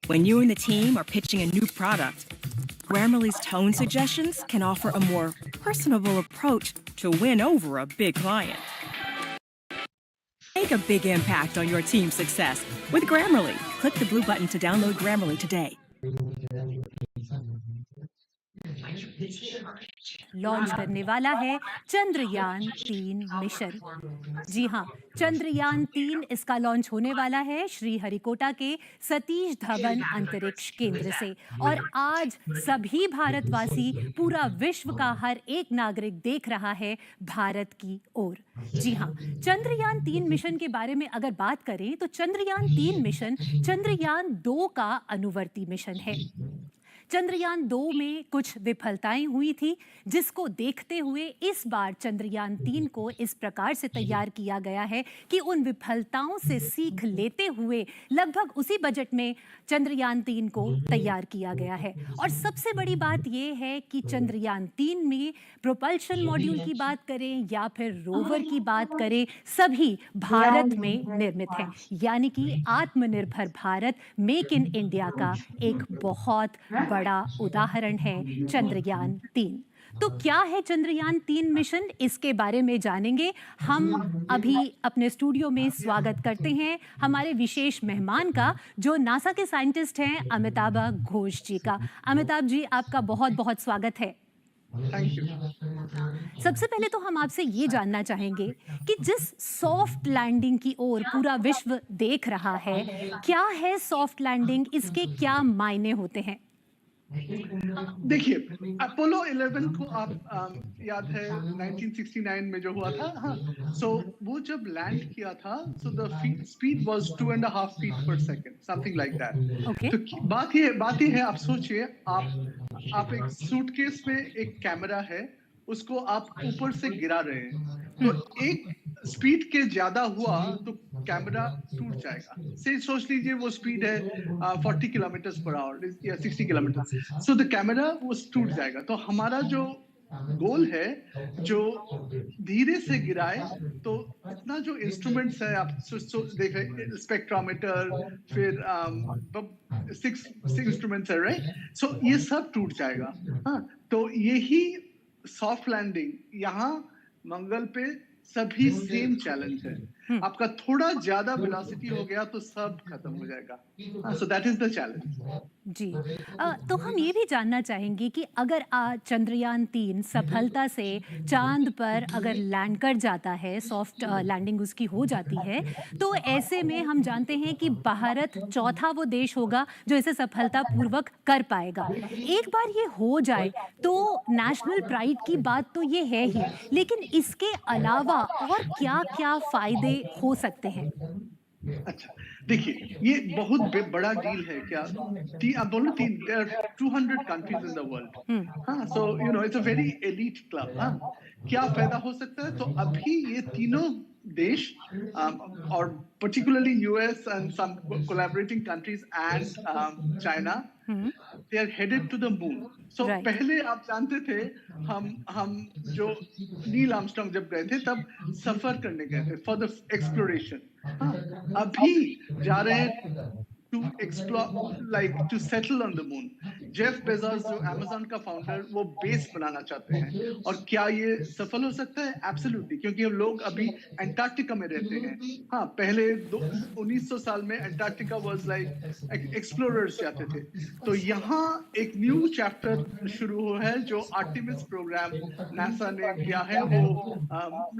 When you and the team are pitching a new product, Grammarly's tone suggestions can offer a more personable approach to win over a big client. Make a big impact on your team's success with Grammarly. Click the blue button to download Grammarly today. Launch करने वाला है Chandrayaan 3 mission. जी हाँ, चंद्रयान 3 इसका launch होने वाला है श्रीहरिकोटा के सतीश धवन अंतरिक्ष केंद्र से और आज सभी भारतवासी, पूरा विश्व का हर एक नागरिक देख रहा है भारत की ओर। जी हाँ, चंद्रयान 3 मिशन के बारे में अगर बात करें तो चंद्रयान 3 मिशन चंद्रयान 2 का अनुवर्ती मिशन है। चंद्रयान 2 में कुछ विफलताएं हुई थी, जिसको देखते हुए इस बार चंद्रयान 3 को इस प्रकार से तैयार किया गया है कि उन विफलताओं से सीख लेते हुए लगभग उसी बजट में चंद्रयान 3 को तैयार किया गया है। और सबसे बड़ी बात यह है कि चंद्रयान 3 में प्रोपल्शन मॉड्यूल की बात करें या फिर रोवर की बात करें, सभी भारत में निर्मित हैं, यानी कि आत्मनिर्भर भारत, मेक इन इंडिया का एक बहुत बड़ा उदाहरण है चंद्रयान 3। तो क्या है चंद्रयान 3 मिशन, इसके बारे में जानेंगे। हम अभी अपने स्टूडियो में स्वागत करते हैं हमारे विशेष मेहमान का, जो नासा के साइंटिस्ट हैं अमिताभ घोष जी का। अमिताभ जी, आपका बहुत बहुत स्वागत है। सबसे पहले तो हम आपसे ये जानना चाहेंगे कि जिस सॉफ्ट लैंडिंग की ओर पूरा विश्व देख रहा है, क्या है सॉफ्ट लैंडिंग, इसके क्या मायने होते हैं? देखिए, अपोलो 11 को आप याद है 1969 में जो हुआ था। हाँ, सो वो जब लैंड किया था, so the speed was 2.5 feet पर सेकंड, समथिंग लाइक दैट। तो बात ये है, आप सोचिए, आप एक सूटकेस में एक कैमरा है, उसको आप ऊपर से गिरा रहे हैं, तो एक स्पीड के ज्यादा हुआ तो कैमरा टूट जाएगा। से सोच लीजिए वो स्पीड है 40 किलोमीटर पर आवर या 60 किलोमीटर, सो द कैमरा वो टूट जाएगा। तो हमारा जो गोल है, जो धीरे से गिराए, तो इतना जो इंस्ट्रूमेंट्स है, आप देख रहे, स्पेक्ट्रोमीटर, फिर 6 इंस्ट्रूमेंट्स है, राइट? सो ये सब टूट जाएगा। हाँ, तो यही सॉफ्ट लैंडिंग, यहाँ मंगल पे सभी सेम चैलेंज है। आपका थोड़ा ज्यादा वेलोसिटी हो गया तो सब खत्म हो जाएगा। So that is the challenge. जी। तो हम ये भी जानना चाहेंगे कि अगर चंद्रयान 3 सफलता से चाँद पर अगर लैंड कर जाता है, सॉफ्ट लैंडिंग उसकी हो जाती है, तो ऐसे में हम जानते हैं कि भारत चौथा वो देश होगा जो इसे सफलतापूर्वक कर पाएगा। एक बार ये हो जाए तो नेशनल प्राइड की बात तो ये है ही, लेकिन इसके अलावा और क्या-क्या फ़ायदे हो सकते हैं? अच्छा, देखिए ये बहुत बड़ा डील है क्या? आप बोलो तीन, there are 200 countries in the world. हुँ, हाँ, so it's a very elite club. हाँ, क्या फायदा हो सकता है? तो अभी ये तीनों देश और particularly US and some collaborating countries and China, hmm, they are headed to the moon. So right, पहले आप जानते थे, हम जो नील आर्मस्ट्रांग जब गए थे तब सफर करने गए थे फॉर द एक्सप्लोरेशन। हाँ, अभी जा रहे हैं to explore, like to settle on the moon. Jeff Bezos जो अमेज़न का फाउंडर, वो बेस बनाना चाहते हैं। और क्या ये सफल हो सकता है? एब्सोल्युटली, क्योंकि हम लोग अभी अंटार्कटिका में रहते हैं। हाँ, पहले 1900 साल में अंटार्कटिका वाज लाइक एक्सप्लोरर्स जाते थे। तो यहाँ एक न्यू चैप्टर शुरू हुआ है जो आर्टेमिस प्रोग्राम नासा ने किया है। वो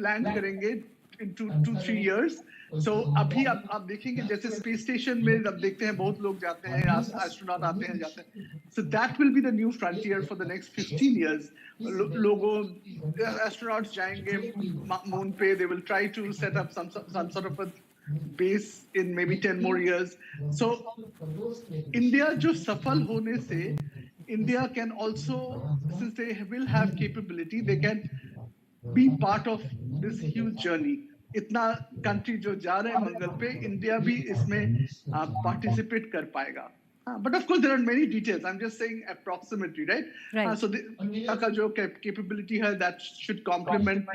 लैंड करेंगे इन 2-3 years। सो अभी आप देखेंगे जैसे स्पेस स्टेशन में अब देखते हैं बहुत लोग जाते हैं, एस्ट्रोनॉट आते हैं जाते हैं। So that will be the new frontier for the next 15 years। लोगों एस्ट्रोनॉट्स जाएंगे मून पे, they will try to set up some sort of a base in maybe 10 more years। So India जो सफल होने से, India can also, since they will have capability, they can be part of this huge journey। इतना country जो जा रहे हैं मंगल पे, इंडिया भी इसमें पार्टिसिपेट कर पाएगा। But of course there are many details, I am just saying approximately, right? Right, so India का जो कैपेबिलिटी है दैट शुड कॉम्प्लीमेंट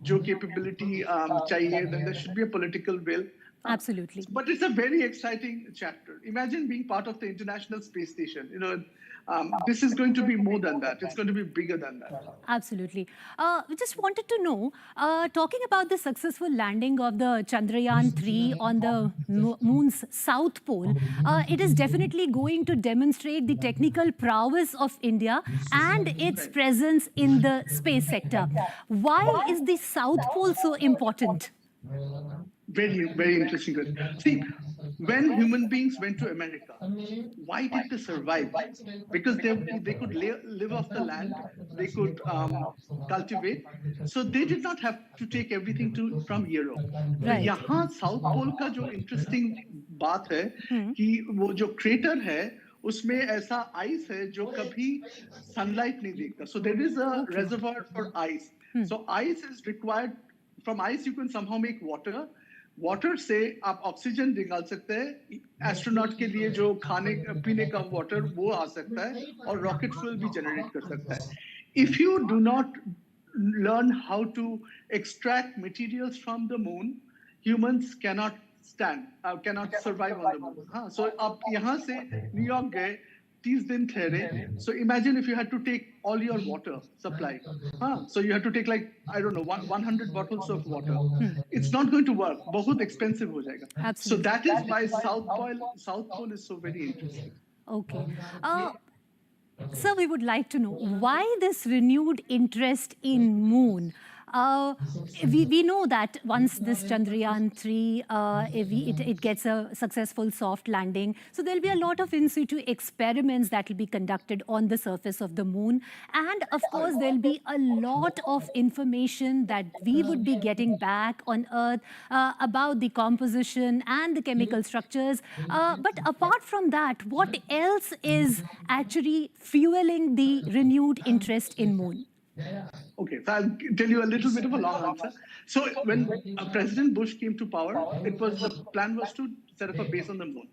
जो कैपेबिलिटी चाहिए, then there should be a political will. Absolutely. But it's a very exciting chapter. Imagine being part of the International Space Station. This is going to be more than that. It's going to be bigger than that. Absolutely. We just wanted to know, talking about the successful landing of the Chandrayaan 3 on the moon's south pole, it is definitely going to demonstrate the technical prowess of India and its Right. presence in the space sector. Why is the south pole so important? Very, very interesting question. See, when human beings went to America, why did they survive? Because they could live off the land, they could cultivate, so they did not have to take everything from Europe. तो Right. यहाँ south pole का जो interesting बात है Hmm. कि वो जो crater है उसमें ऐसा आइस है जो कभी सनलाइट नहीं देखता। So there is a Okay. reservoir for ice। So ice is required। From ice you can somehow make water। Water से आप ऑक्सीजन निकाल सकते हैं, एस्ट्रोनॉट के लिए जो खाने पीने का वाटर वो आ सकता है, और रॉकेट फ्यूल भी जनरेट कर सकता है। If you do not learn how to extract materials from the moon, humans cannot survive on the moon। हाँ, so आप यहाँ से न्यूयॉर्क गए, 30 दिन ठहरे। So imagine if you had to take all your water supply। हाँ, so you had to take like, I don't know, 100 bottles of water। It's not going to work, बहुत expensive हो जाएगा। So Absolutely. that is why South Pole is so very interesting। Okay. Sir, we would like to know why this renewed interest in moon. We know that once this Chandrayaan 3 it gets a successful soft landing, so there'll be a lot of in situ experiments that will be conducted on the surface of the moon, and of course there'll be a lot of information that we would be getting back on Earth about the composition and the chemical structures. But apart from that, what else is actually fueling the renewed interest in moon? Okay, so I'll tell you a little bit of a long answer। So when President Bush came to power, the plan was to set up a base on the moon।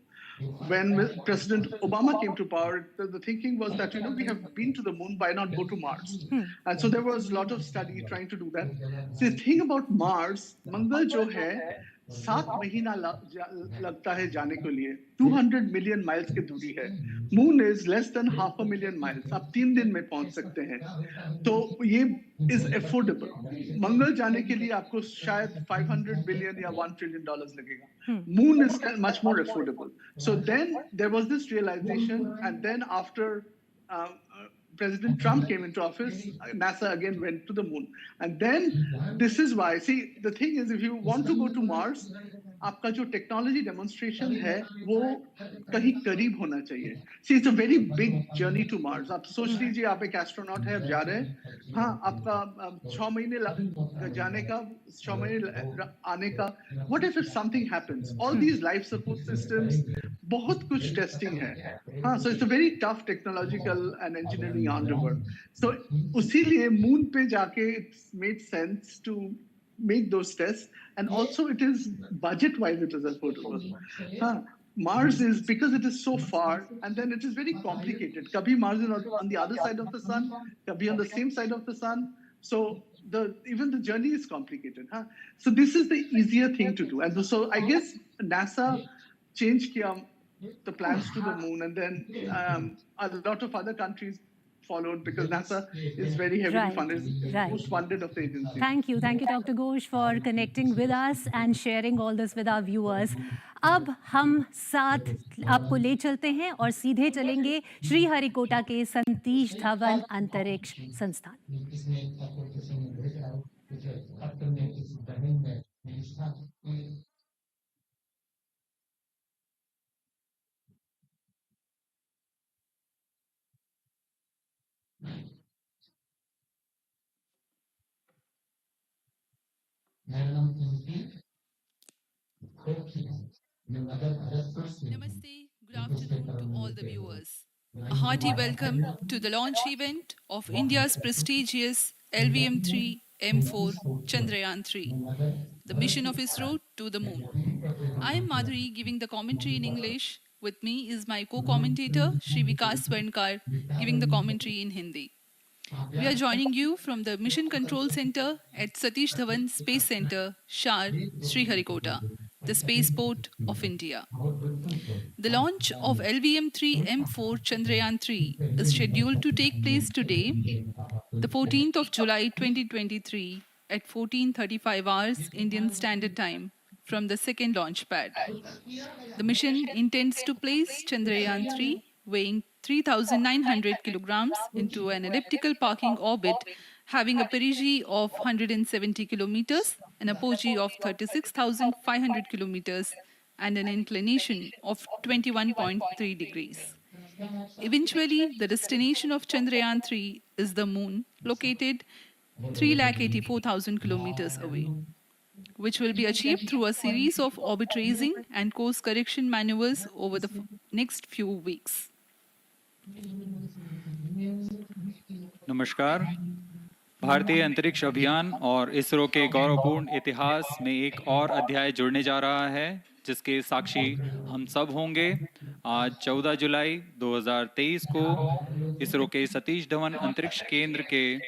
When President Obama came to power, the thinking was that we have been to the moon, why not go to Mars? And so there was a lot of study trying to do that। So the thing about Mars, Mangal jo hai, 7 महीना लगता है जाने के लिए। 200 million miles की दूरी है। Moon is less than half a million miles, आप 3 दिन में पहुंच सकते हैं। तो ये इज एफोर्डेबल। मंगल जाने के लिए आपको शायद 500 बिलियन या $1 ट्रिलियन लगेगा। Moon is much more affordable. So then there was this realization, and then after President Trump came into office, NASA again went to the moon. And then this is why, see, the thing is, if you want to go to Mars, आपका जो technology demonstration है वो कहीं करीब होना चाहिए। See it's a very big journey to Mars. आप सोच लीजिए आप एक एस्ट्रोनॉट है, आप जा रहे हैं, हाँ आपका 6 महीने जाने का, 6 महीने आने का। What if something happens? All these life support systems, बहुत कुछ टेस्टिंग है। हाँ, so it's a very tough technological and engineering on so उसीलिए मून पे जाके it's made sense to make those tests, and also it is budget wise it is affordable. Mars is, because it is so far, and then it is very complicated. Kabhi Mars is on the other side of the sun, kabhi on the same side of the sun, so even the journey is complicated. So this is the easier thing to do, and so I guess NASA changed the plans to the moon, and then a lot of other countries followed, because NASA is very heavily funded, most funded of the agencies. Thank you, Dr. Ghosh, for connecting with us and sharing all this with our viewers. अब हम साथ आपको ले चलते हैं और सीधे चलेंगे श्रीहरिकोटा के सतीश धवन अंतरिक्ष संस्थान। Namaste, good afternoon to all the viewers. A hearty welcome to the launch event of India's prestigious LVM-3 M4 Chandrayaan 3, the mission of ISRO to the moon. I am Madhuri giving the commentary in English. With me is my co-commentator Shri Vikas Swarnkar giving the commentary in Hindi. We are joining you from the Mission Control Center at Satish Dhawan Space Center, Shar, Sriharikota, the spaceport of India. The launch of LVM-3 M4 Chandrayaan 3 is scheduled to take place today, the 14th of July 2023 at 14:35 hours Indian Standard Time from the second launch pad. The mission intends to place Chandrayaan 3 weighing 3,900 kilograms into an elliptical parking orbit having a perigee of 170 kilometers, an apogee of 36,500 kilometers, and an inclination of 21.3 degrees. Eventually, the destination of Chandrayaan 3 is the moon, located 384,000 kilometers away, which will be achieved through a series of orbit raising and course correction maneuvers over the next few weeks. नमस्कार। भारतीय अंतरिक्ष अभियान और इसरो के गौरवपूर्ण इतिहास में एक और अध्याय जुड़ने जा रहा है, जिसके साक्षी हम सब होंगे। आज 14 जुलाई 2023 को इसरो के सतीश धवन अंतरिक्ष केंद्र के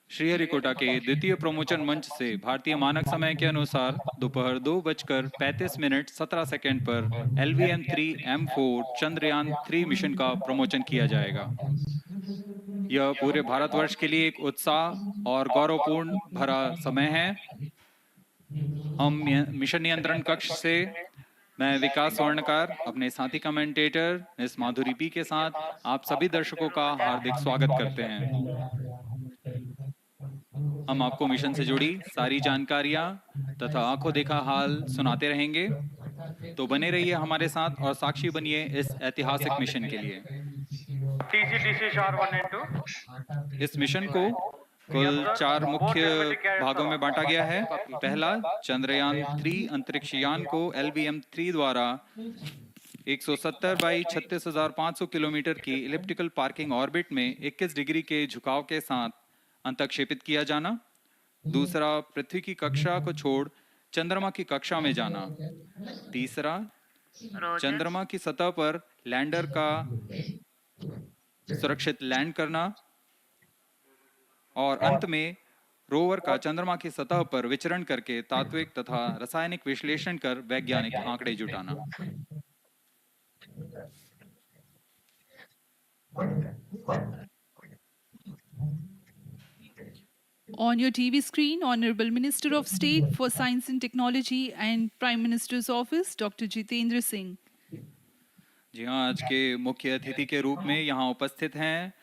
श्रीहरिकोटा के द्वितीय प्रमोचन मंच से भारतीय मानक समय के अनुसार दोपहर 2:35:17 पर LVM-3 M4 चंद्रयान 3 मिशन का प्रमोचन किया जाएगा। यह पूरे भारतवर्ष के लिए एक उत्साह और गौरवपूर्ण भरा समय है। हम मिशन नियंत्रण कक्ष से मैं विकास स्वर्णकार अपने साथी कमेंटेटर मिस माधुरी पी के साथ आप सभी दर्शकों का हार्दिक स्वागत करते हैं। हम आपको मिशन से जुड़ी सारी जानकारियां तथा आंखों देखा हाल सुनाते रहेंगे, तो बने रहिए हमारे साथ और साक्षी बनिए इस ऐतिहासिक मिशन के लिए। इस मिशन को कुल 4 मुख्य भागों में बांटा गया है। पहला, चंद्रयान 3 अंतरिक्ष यान को LVM-3 द्वारा 170 बाई 36,500 किलोमीटर की इलिप्टिकल पार्किंग ऑर्बिट में 21 डिग्री के झुकाव के साथ अंतक्षेपित किया जाना। दूसरा, पृथ्वी की कक्षा को छोड़ चंद्रमा की कक्षा में जाना। तीसरा, चंद्रमा की सतह पर लैंडर का सुरक्षित लैंड करना। और अंत में रोवर का चंद्रमा की सतह पर विचरण करके तात्विक तथा रासायनिक विश्लेषण कर वैज्ञानिक आंकड़े जुटाना। On your TV screen, Honorable Minister of State for Science and Technology and Prime Minister's Office, Dr. Jitendra Singh. जी हाँ, आज के मुख्य अतिथि के रूप में यहाँ उपस्थित हैं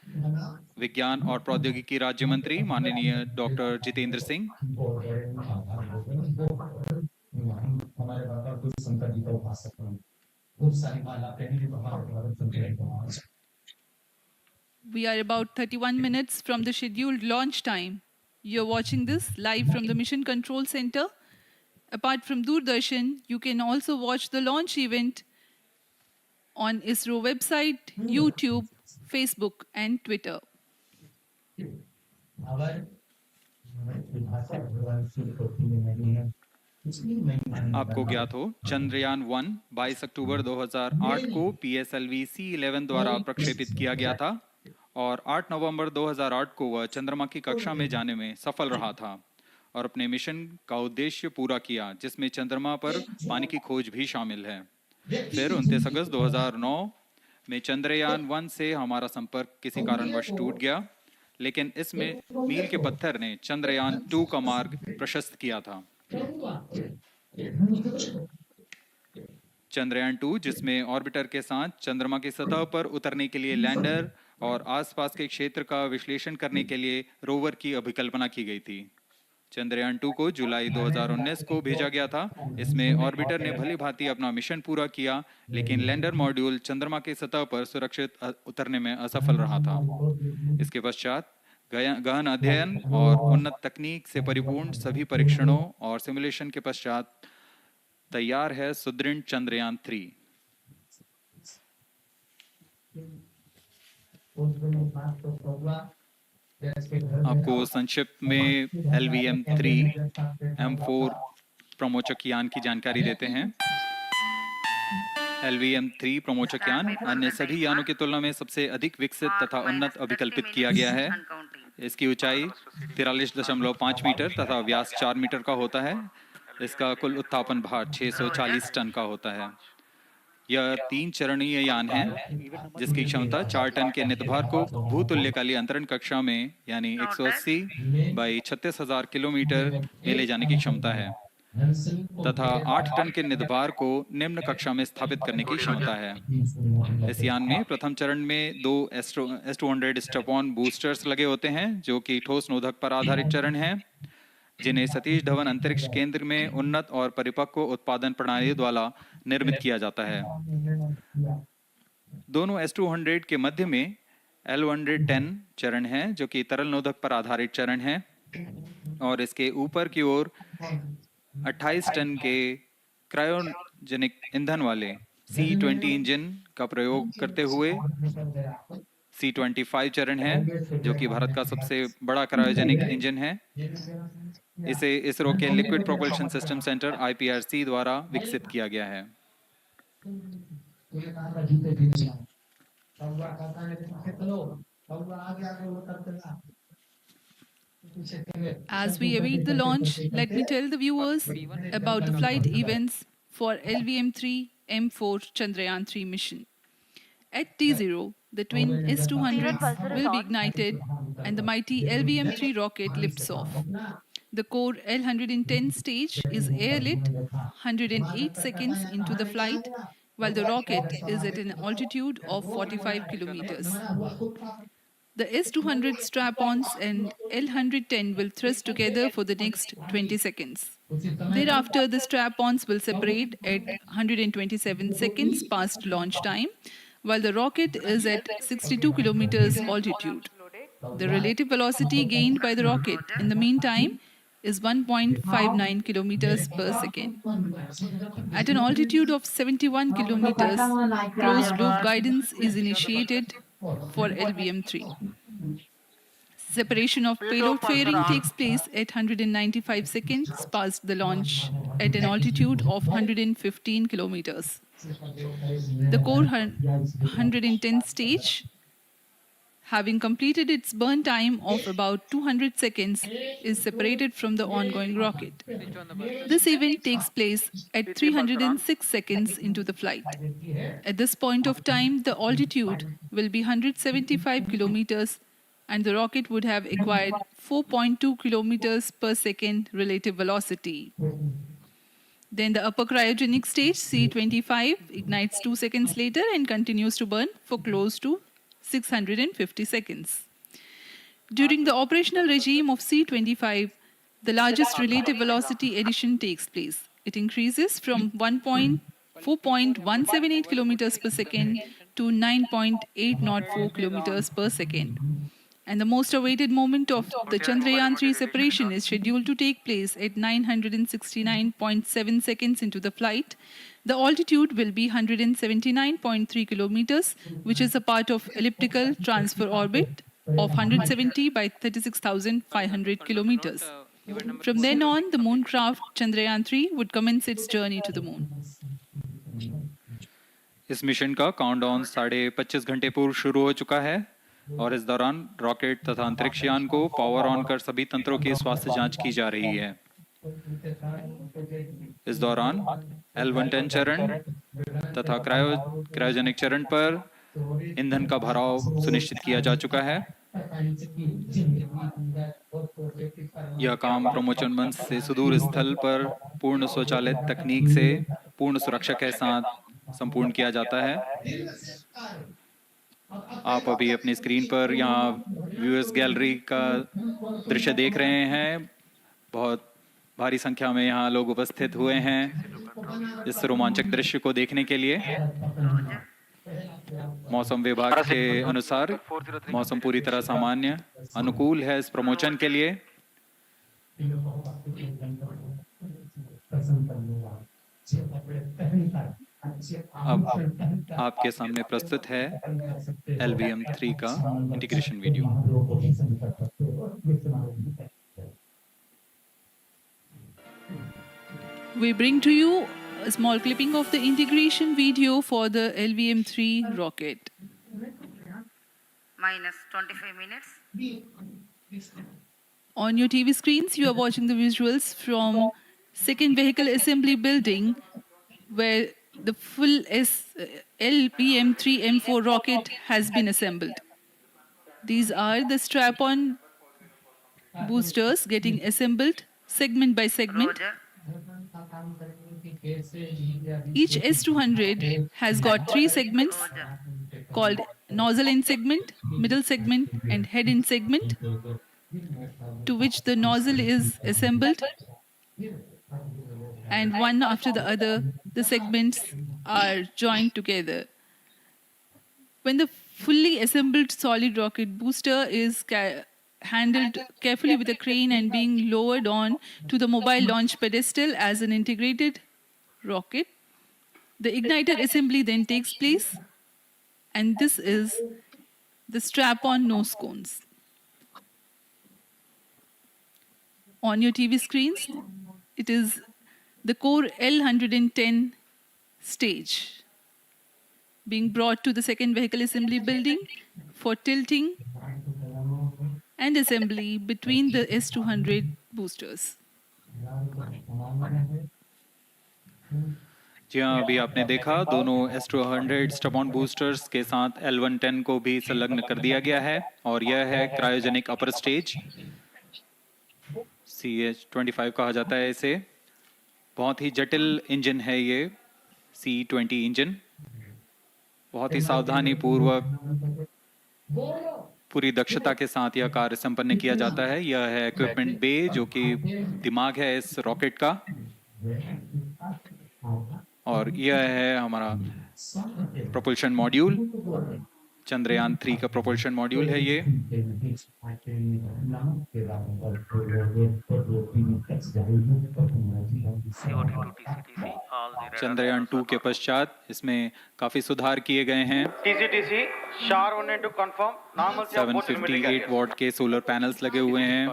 विज्ञान और प्रौद्योगिकी राज्य मंत्री माननीय डॉक्टर जितेंद्र सिंह। हमारे बाबा कुछ संकट जी का उपासक हैं, खूब सारी माला पहनी तो हमारे भारत संकट। We are about 31 minutes from the scheduled launch time. You're watching this live from the Mission Control Center. Apart from Doordarshan, you can also watch the launch event on ISRO website, YouTube, Facebook, and Twitter. आपको ज्ञात हो, चंद्रयान 1 22 अक्टूबर 2008 को PSLV C11 द्वारा प्रक्षेपित किया गया था और 8 नवंबर 2008 को वह चंद्रमा की कक्षा में जाने में सफल रहा था और अपने मिशन का उद्देश्य पूरा किया, जिसमें चंद्रमा पर पानी की खोज भी शामिल है। फिर 29 अगस्त 2009 में चंद्रयान 1 से हमारा संपर्क किसी कारणवश टूट गया, लेकिन इसमें मील के पत्थर ने चंद्रयान 2 का मार्ग प्रशस्त किया था। चंद्रयान 2, जिसमें ऑर्बिटर के साथ चंद्रमा की सतह पर उतरने के लिए लैंडर और आसपास के क्षेत्र का विश्लेषण करने के लिए रोवर की अभिकल्पना की गई थी। चंद्रयान 2 को जुलाई 2019 को भेजा गया था। इसमें ऑर्बिटर ने भली भांति अपना मिशन पूरा किया, लेकिन लैंडर मॉड्यूल चंद्रमा की सतह पर सुरक्षित उतरने में असफल रहा था। इसके पश्चात गहन अध्ययन और उन्नत तकनीक से परिपूर्ण सभी परीक्षणों और सिमुलेशन के पश्चात तैयार है सुदृढ़ चंद्रयान 3। आपको संक्षिप्त में LVM-3 M4 प्रमोचक यान की जानकारी देते हैं। LVM-3 प्रमोचक यान अन्य सभी यानों की तुलना में सबसे अधिक विकसित तथा उन्नत अभिकल्पित किया गया है। इसकी ऊंचाई 43.5 मीटर तथा व्यास 4 मीटर का होता है। इसका कुल उत्थापन भार 640 टन का होता है। यह 3 चरणीय यान है, जिसकी क्षमता 4 टन के नितभार को भूतुल्यकालीय अंतरण कक्षा में यानी 180 बाई 36,000 किलोमीटर में ले जाने की क्षमता है तथा 8 टन के नितभार को निम्न कक्षा में स्थापित करने की क्षमता है। इस यान में प्रथम चरण में 2 S-200 स्टेप-ऑन बूस्टर्स लगे होते हैं, जो कि ठोस नोदक पर आधारित चरण हैं, जिन्हें सतीश धवन अंतरिक्ष केंद्र में उन्नत और परिपक्व उत्पादन प्रणाली द्वारा निर्मित किया जाता है। दोनों S-200 के मध्य में L-110 चरण है, जो कि तरल नोदक पर आधारित चरण है, और इसके ऊपर की ओर 28 टन के क्रायोजेनिक ईंधन वाले C-20 इंजन का प्रयोग करते हुए C-25 चरण है, जो कि भारत का सबसे बड़ा क्रायोजेनिक इंजन है। इसे इसरो के liquid propulsion system centre IPRC द्वारा विकसित किया गया है। As we await the launch, let me tell the viewers about the flight events for LVM-3 M4 Chandrayaan 3 mission. At T0, the twin S-200s will be ignited and the mighty LVM-3 rocket lifts off. The core L-110 stage is airlit 108 seconds into the flight, while the rocket is at an altitude of 45 kilometers. The S-200 strap-ons and L-110 will thrust together for the next 20 seconds. Thereafter, the strap-ons will separate at 127 seconds past launch time, while the rocket is at 62 kilometers altitude. The relative velocity gained by the rocket in the meantime is 1.59 kilometers per second. At an altitude of 71 kilometers, closed-loop guidance is initiated for LVM-3. Separation of payload fairing takes place at 195 seconds past the launch at an altitude of 115 kilometers. The core 110 stage having completed its burn time of about 200 seconds, is separated from the ongoing rocket. This event takes place at 306 seconds into the flight. At this point of time, the altitude will be 175 kilometers and the rocket would have acquired 4.2 kilometers per second relative velocity. Then the upper cryogenic stage, C25, ignites 2 seconds later and continues to burn for close to 650 seconds. During the operational regime of C25, the largest relative velocity addition takes place. It increases from 4.178 kilometers per second to 9.804 kilometers per second. And the most awaited moment of the Chandrayaan 3 separation is scheduled to take place at 969.7 seconds into the flight. The altitude will be 179.3 kilometers, which is a part of elliptical transfer orbit of 170 by 36,500 kilometers. From then on, the moon craft Chandrayaan 3 would commence its journey to the moon. इस mission का countdown 25.5 घंटे पूर्व शुरू हो चुका है और इस दौरान रॉकेट तथा अंतरिक्ष यान को पावर ऑन कर सभी तंत्रों की स्वास्थ्य जांच की जा रही है। इस दौरान L110 चरण तथा क्रायोजेनिक चरण पर ईंधन का भराव सुनिश्चित किया जा चुका है। यह काम प्रमोचन मंच से सुदूर स्थल पर पूर्ण स्वचालित तकनीक से पूर्ण सुरक्षा के साथ संपूर्ण किया जाता है। आप अभी अपनी स्क्रीन पर यहाँ व्यूअर्स गैलरी का दृश्य देख रहे हैं। बहुत भारी संख्या में यहाँ लोग उपस्थित हुए हैं इस रोमांचक दृश्य को देखने के लिए। मौसम विभाग के अनुसार मौसम पूरी तरह सामान्य अनुकूल है इस प्रमोशन के लिए। अब आपके सामने प्रस्तुत है LVM-3 का integration video. We bring to you a small clipping of the integration video for the LVM-3 rocket. Minus 25 minutes. On your TV screens, you are watching the visuals from second vehicle assembly building where the full LVM-3M4 rocket has been assembled. These are the strap-on boosters getting assembled segment by segment. Roger. Each S200 has got 3 segments called nozzle end segment, middle segment and head end segment, to which the nozzle is assembled, and one after the other the segments are joined together. When the fully assembled solid rocket booster is handled carefully with a crane and being lowered on to the mobile launch pedestal as an integrated rocket, the igniter assembly then takes place, and this is the strap-on nose cones. On your TV screens, it is the core L110 stage being brought to the second vehicle assembly building for tilting and assembly between the S200 boosters. जी हाँ, अभी आपने देखा दोनों S200 stub-on boosters के साथ L110 को भी संलग्न कर दिया गया है और यह है क्रायोजेनिक अपर स्टेज, CH25 कहा जाता है इसे। बहुत ही जटिल इंजन है ये C20 इंजन। बहुत ही सावधानी पूर्वक पूरी दक्षता के साथ यह कार्य संपन्न किया जाता है। यह है इक्विपमेंट बे जो कि दिमाग है इस रॉकेट का, और यह है हमारा प्रोपल्शन मॉड्यूल, चंद्रयान 3 का प्रोपल्शन मॉड्यूल है ये। चंद्रयान 2 के पश्चात इसमें काफी सुधार किए गए हैं। 758 वॉट के सोलर पैनल्स लगे हुए हैं,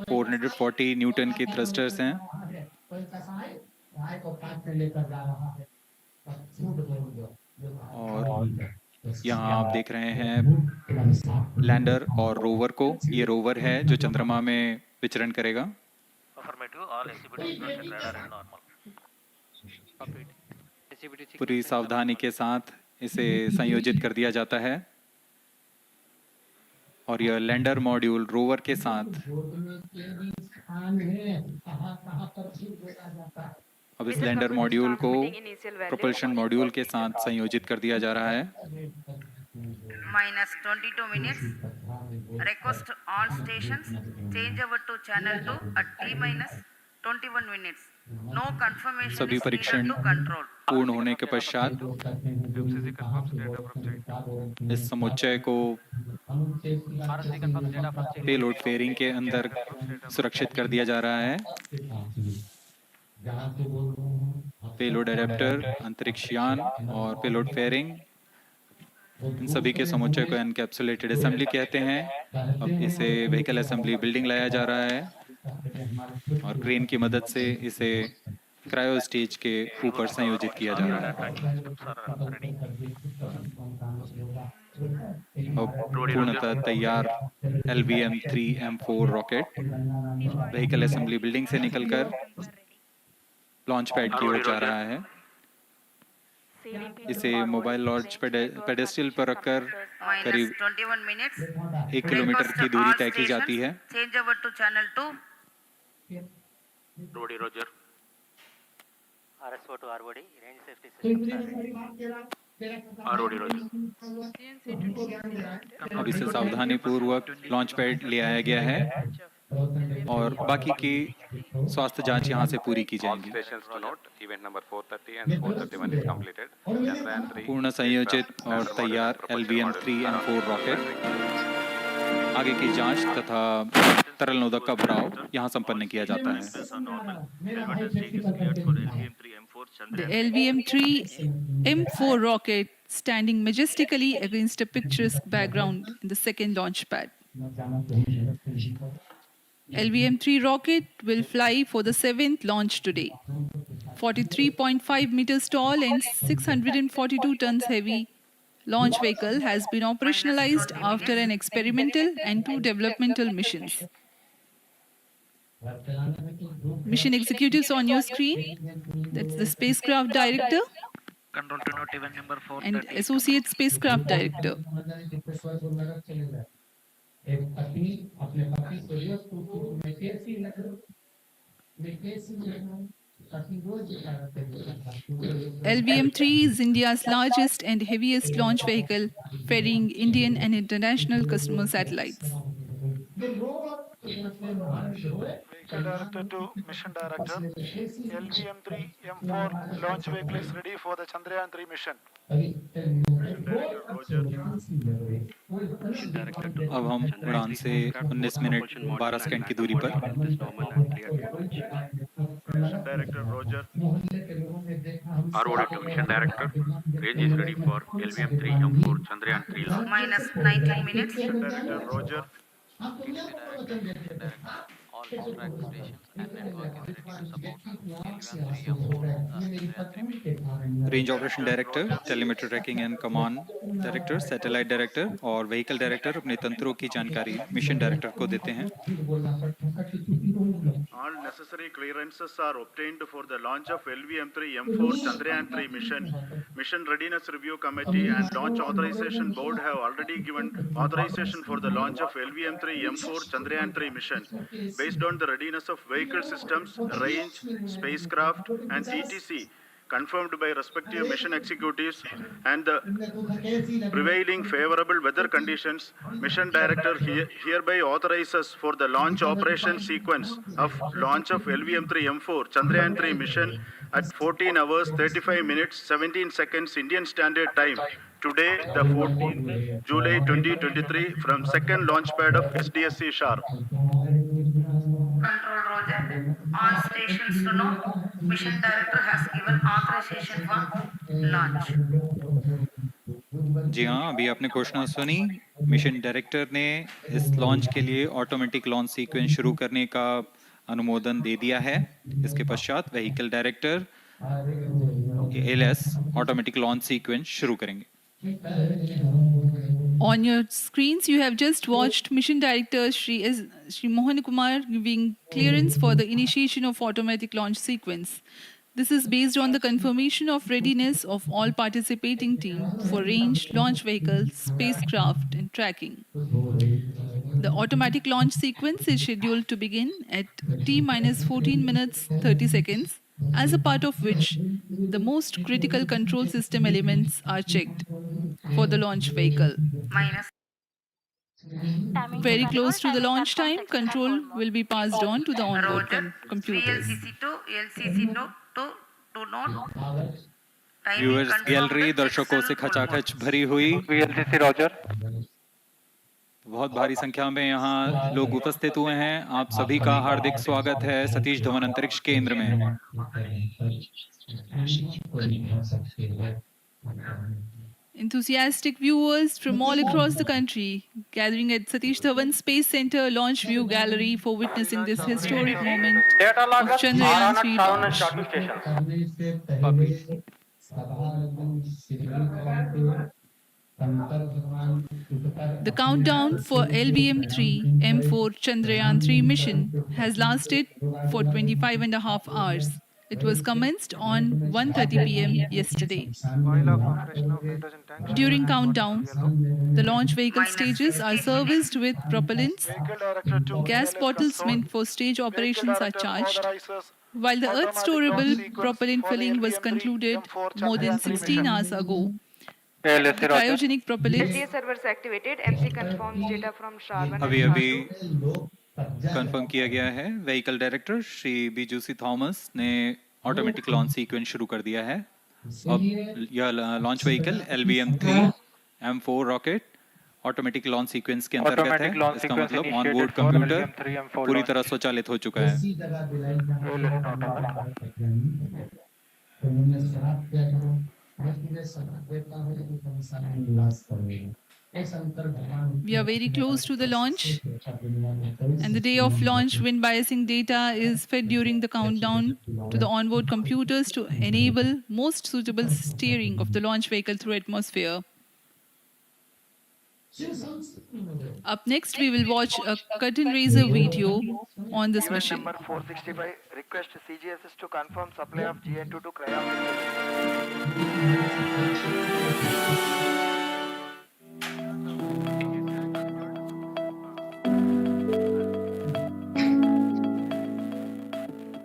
440 न्यूटन के थ्रस्टर्स हैं, और यहाँ आप देख रहे हैं लैंडर और रोवर को। ये रोवर है जो चंद्रमा में विचरण करेगा। पूरी सावधानी के साथ इसे संयोजित कर दिया जाता है और यह लैंडर मॉड्यूल रोवर के साथ अब इस लैंडर मॉड्यूल को प्रोपल्शन मॉड्यूल के साथ संयोजित कर दिया जा रहा है। minus 22 minutes. Request all stations change over to channel 2 at T minus 21 minutes. No confirmation सभी is needed परीक्षण to control. पूर्ण होने के पश्चात इस समुच्चय को पेलोड फेयरिंग के अंदर सुरक्षित कर दिया जा रहा है। पेलोड एडेप्टर, अंतरिक्ष यान और पेलोड फेयरिंग, इन सभी के समुच्चय को एनकैप्सुलेटेड असेंबली कहते हैं। अब इसे व्हीकल असेंबली बिल्डिंग लाया जा रहा है और क्रेन की मदद से इसे क्रायो स्टेज के ऊपर संयोजित किया जा रहा है। अब पूर्णतः तैयार LVM-3M4 rocket vehicle assembly building से निकलकर लॉन्च पैड की ओर जा रहा है। इसे मोबाइल लॉन्च पेडेस्टल पर रखकर करीब 21 minutes. 1 किलोमीटर की दूरी तय की जाती है। Change over to channel 2. Rody Roger. RSO to ROD, range safety system. ROD Roger. अब इसे सावधानी पूर्वक लॉन्च पैड ले आया गया है और बाकी की स्वास्थ्य जांच यहां से पूरी की जाएगी। Stations to note, event number 430 and 431 is completed. Chandrayaan 3 पूर्ण संयोजित और तैयार LVM-3M4 रॉकेट आगे की जांच तथा तरल नोदक का भराव यहां संपन्न किया जाता है। The LVM-3M4 rocket standing majestically against a picturesque background in the second launch pad. LVM-3 rocket will fly for the 7th launch today. 43.5 meters tall and 642 tons heavy launch vehicle has been operationalized after an experimental and 2 developmental missions. Mission executives on your screen, that's the spacecraft director Control to note, event number 430. and associate spacecraft director. LVM-3 is India's largest and heaviest launch vehicle, ferrying Indian and international customer satellites. Director to Mission Director, LVM-3M4 launch vehicle is ready for the Chandrayaan 3 mission. अब हम उड़ान से 19 minute 12 second की दूरी पर Director Roger. ROD to Mission Director, range is ready for LVM-3M4 Chandrayaan 3 launch. Minus 19 minutes. Director Roger. All track stations and network is ready to support range operation director, telemetry tracking and command director, satellite director और vehicle director अपने तंत्रों की जानकारी mission director को देते हैं। All necessary clearances are obtained for the launch of LVM-3M4 Chandrayaan 3 mission. Mission Readiness Review Committee and Launch Authorization Board have already given authorization for the launch of LVM-3M4 Chandrayaan 3 mission. Based on the readiness of vehicle systems, range, spacecraft, and ETC, confirmed by respective mission executives and the prevailing favorable weather conditions, Mission Director hereby authorizes for the launch operation sequence of launch of LVM-3M4 Chandrayaan 3 mission at 14 hours 35 minutes 17 seconds Indian Standard Time. Today, the 14th July 2023, from second launch pad of SDSC Sharp. Control Roger. All stations to know, Mission Director has given authorization for launch. जी हाँ, अभी आपने घोषणा सुनी। Mission director ने इस launch के लिए automatic launch sequence शुरू करने का अनुमोदन दे दिया है। इसके पश्चात vehicle director ALS automatic launch sequence शुरू करेंगे। On your screens, you have just watched Mission Director Shri Mohan Kumar giving clearance for the initiation of automatic launch sequence. This is based on the confirmation of readiness of all participating team for range, launch vehicles, spacecraft, and tracking. The automatic launch sequence is scheduled to begin at T-minus 14 minutes 30 seconds, as a part of which the most critical control system elements are checked for the launch vehicle. minus Very close to the launch time, control will be passed on to the onboard Roger, computers. VLCC to LCC to note timing viewers confirmed, gallery दर्शकों से checksum full खचाखच भरी हुई। VLCC Roger. बहुत भारी संख्या में यहाँ लोग उपस्थित हुए हैं। आप सभी का हार्दिक स्वागत है सतीश धवन अंतरिक्ष केंद्र में। Enthusiastic viewers from all across the country gathering at Satish Dhawan Space Center Launch View Gallery for witnessing this historic moment of Chandrayaan 3 launch. The countdown for LVM-3 M4 Chandrayaan 3 mission has lasted for 25.5 hours. It was commenced on 1:30 p.m. yesterday. During countdown, the launch vehicle stages are serviced with propellants. Gas bottles meant for stage operations are charged, while the Earth-storable propellant filling was concluded more than 16 hours ago. The cryogenic propellant servers activated. MC confirms data from Sharman. अभी confirm किया गया है। Vehicle director Shri बीजूसी Thomas ने automatic launch sequence शुरू कर दिया है। अब यह launch vehicle LVM-3 M4 rocket automatic launch sequence के अंतर्गत है। इसका मतलब ऑनबोर्ड कंप्यूटर पूरी तरह स्वचालित हो चुका है। We are very close to the launch, and the day of launch wind biasing data is fed during the countdown to the onboard computers to enable most suitable steering of the launch vehicle through atmosphere. Up next, we will watch a curtain raiser video on this mission. Number 465, request CGSS to confirm supply of GN2 to Cryon.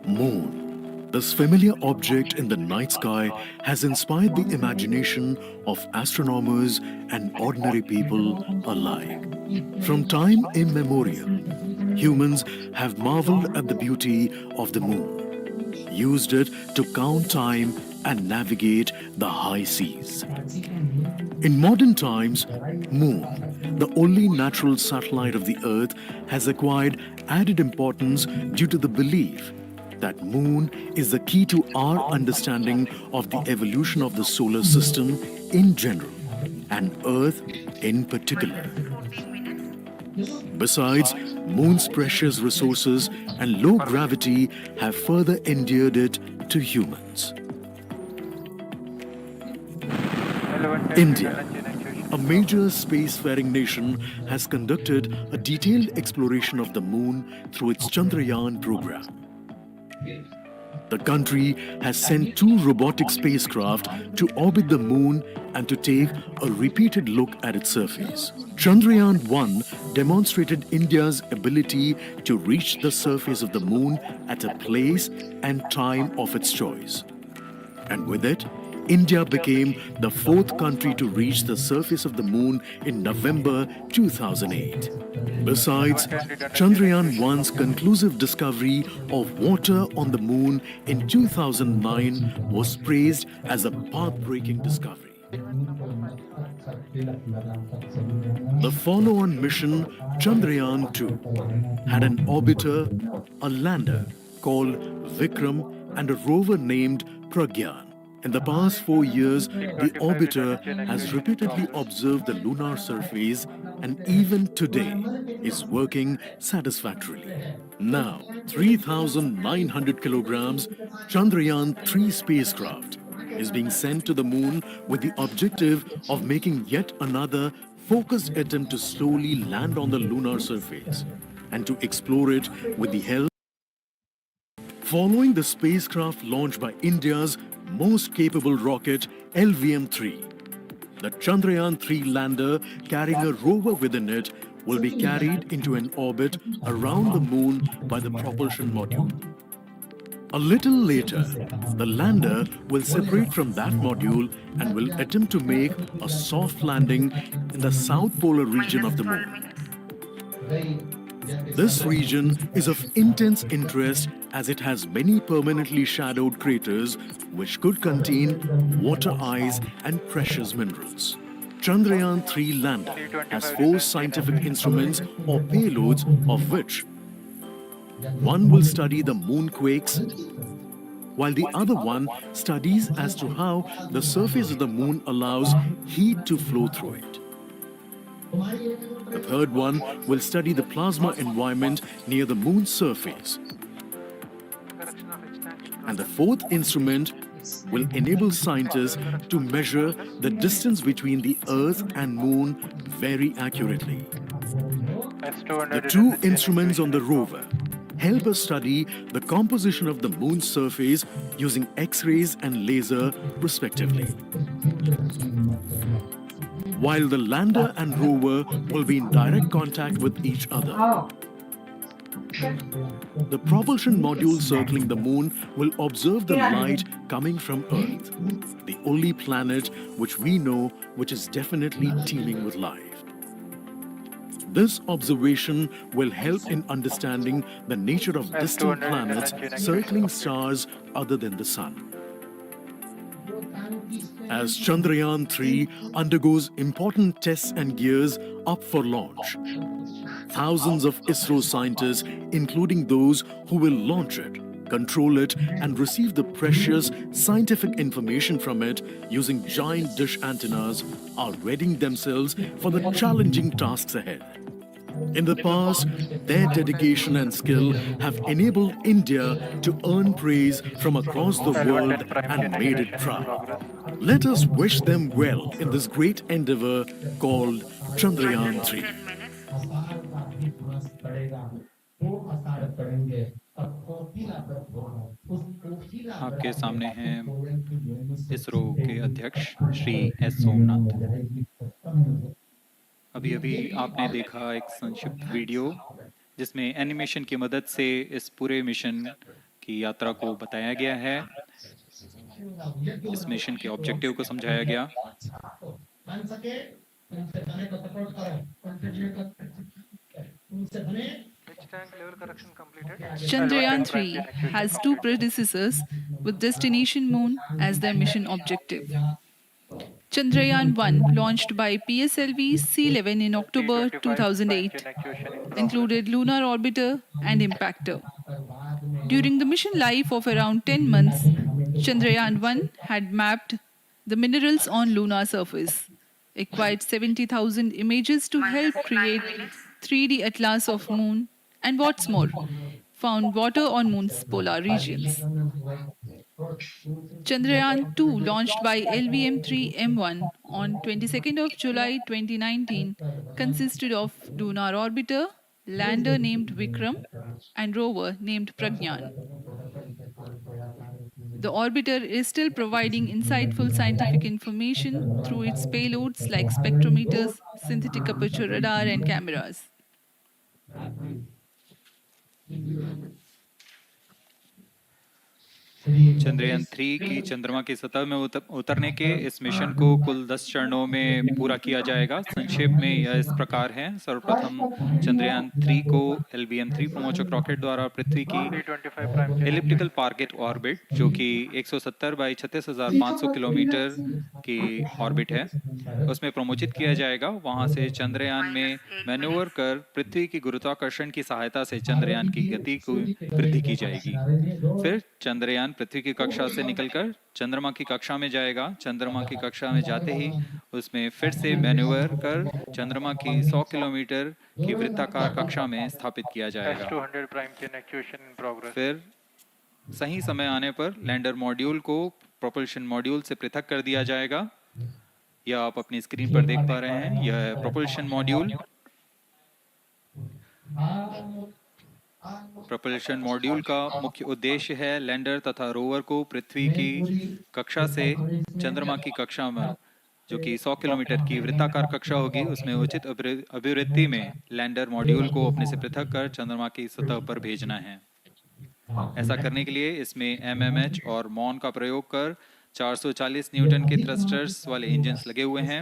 Moon, this familiar object in the night sky, has inspired the imagination of astronomers and ordinary people alike. From time immemorial, humans have marveled at the beauty of the moon, used it to count time and navigate the high seas. In modern times, Moon, the only natural satellite of the Earth, has acquired added importance due to the belief that Moon is the key to our understanding of the evolution of the solar system in general and Earth in particular. Besides, Moon's precious resources and low gravity have further endeared it to humans. India, a major spacefaring nation, has conducted a detailed exploration of the Moon through its Chandrayaan program. The country has sent 2 robotic spacecraft to orbit the Moon and to take a repeated look at its surface. Chandrayaan-1 demonstrated India's ability to reach the surface of the Moon at a place and time of its choice. And with it, India became the 4th country to reach the surface of the Moon in November 2008. Besides, Chandrayaan-1's conclusive discovery of water on the Moon in 2009 was praised as a path-breaking discovery. The follow-on mission, Chandrayaan-2, had an orbiter, a lander called Vikram, and a rover named Pragyan. In the past 4 years, the orbiter has repeatedly observed the lunar surface and even today is working satisfactorily. Now, 3,900 kilograms, Chandrayaan-3 spacecraft is being sent to the moon with the objective of making yet another focused attempt to slowly land on the lunar surface and to explore it with the help. Following the spacecraft launched by India's most capable rocket LVM-3, the Chandrayaan-3 lander carrying a rover within it will be carried into an orbit around the moon by the propulsion module. A little later, the lander will separate from that module and will attempt to make a soft landing in the south polar region of the moon. This region is of intense interest as it has many permanently shadowed craters which could contain water ice and precious minerals. Chandrayaan-3 lander has 4 scientific instruments or payloads, of which one will study the moonquakes, while the other one studies as to how the surface of the moon allows heat to flow through it. The third one will study the plasma environment near the moon's surface. And the fourth instrument will enable scientists to measure the distance between the Earth and Moon very accurately. The 2 instruments on the rover help us study the composition of the moon's surface using X-rays and laser, respectively. While the lander and rover will be in direct contact with each other. The propulsion module circling the moon will observe the light coming from Earth, the only planet which we know which is definitely teeming with life. This observation will help in understanding the nature of distant planets circling stars other than the Sun. As Chandrayaan-3 undergoes important tests and gears up for launch, thousands of ISRO scientists, including those who will launch it, control it, and receive the precious scientific information from it using giant dish antennas, are readying themselves for the challenging tasks ahead. In the past, their dedication and skill have enabled India to earn praise from across the world and made it proud. Let us wish them well in this great endeavor called Chandrayaan-3. आपके सामने हैं इसरो के अध्यक्ष Shri S Somnath. अभी अभी आपने देखा एक संक्षिप्त वीडियो जिसमें एनिमेशन की मदद से इस पूरे मिशन की यात्रा को बताया गया है। इस मिशन के ऑब्जेक्टिव को समझाया गया। Chandrayaan 3 has 2 predecessors with destination moon as their mission objective. Chandrayaan 1, launched by PSLV C-11 in October 2008, included lunar orbiter and impactor. During the mission life of around 10 months, Chandrayaan 1 had mapped the minerals on lunar surface, acquired 70,000 images to help create 3D atlas of moon, and what's more, found water on moon's polar regions. Chandrayaan 2, launched by LVM-3 M1 on 22nd of July 2019, consisted of lunar orbiter, lander named Vikram, and rover named Pragyan. The orbiter is still providing insightful scientific information through its payloads like spectrometers, synthetic aperture radar, and cameras. Chandrayaan 3 की चंद्रमा की सतह में उतरने के इस mission को कुल 10 चरणों में पूरा किया जाएगा। संक्षेप में यह इस प्रकार है। सर्वप्रथम चंद्रयान 3 को LVM-3 प्रमोचक रॉकेट द्वारा पृथ्वी की एलिप्टिकल टारगेट ऑर्बिट, जो कि 170 बाई 36,500 किलोमीटर की ऑर्बिट है, उसमें प्रमोचित किया जाएगा। वहां से चंद्रयान में मैन्यूवर कर पृथ्वी की गुरुत्वाकर्षण की सहायता से चंद्रयान की गति को वृद्धि की जाएगी। फिर चंद्रयान पृथ्वी की कक्षा से निकलकर चंद्रमा की कक्षा में जाएगा। चंद्रमा की कक्षा में जाते ही उसमें फिर से मैन्यूवर कर चंद्रमा की 100 किलोमीटर की वृत्ताकार कक्षा में स्थापित किया जाएगा। फिर सही समय आने पर लैंडर मॉड्यूल को प्रोपल्शन मॉड्यूल से पृथक कर दिया जाएगा। यह आप अपनी स्क्रीन पर देख पा रहे हैं, यह है प्रोपल्शन मॉड्यूल। प्रोपल्शन मॉड्यूल का मुख्य उद्देश्य है लैंडर तथा रोवर को पृथ्वी की कक्षा से चंद्रमा की कक्षा में, जो कि 100 किलोमीटर की वृत्ताकार कक्षा होगी, उसमें उचित अभिवृत्ति में लैंडर मॉड्यूल को अपने से पृथक कर चंद्रमा की सतह पर भेजना है। ऐसा करने के लिए इसमें MMH और मॉन का प्रयोग कर 440 न्यूटन के थ्रस्टर्स वाले इंजन्स लगे हुए हैं।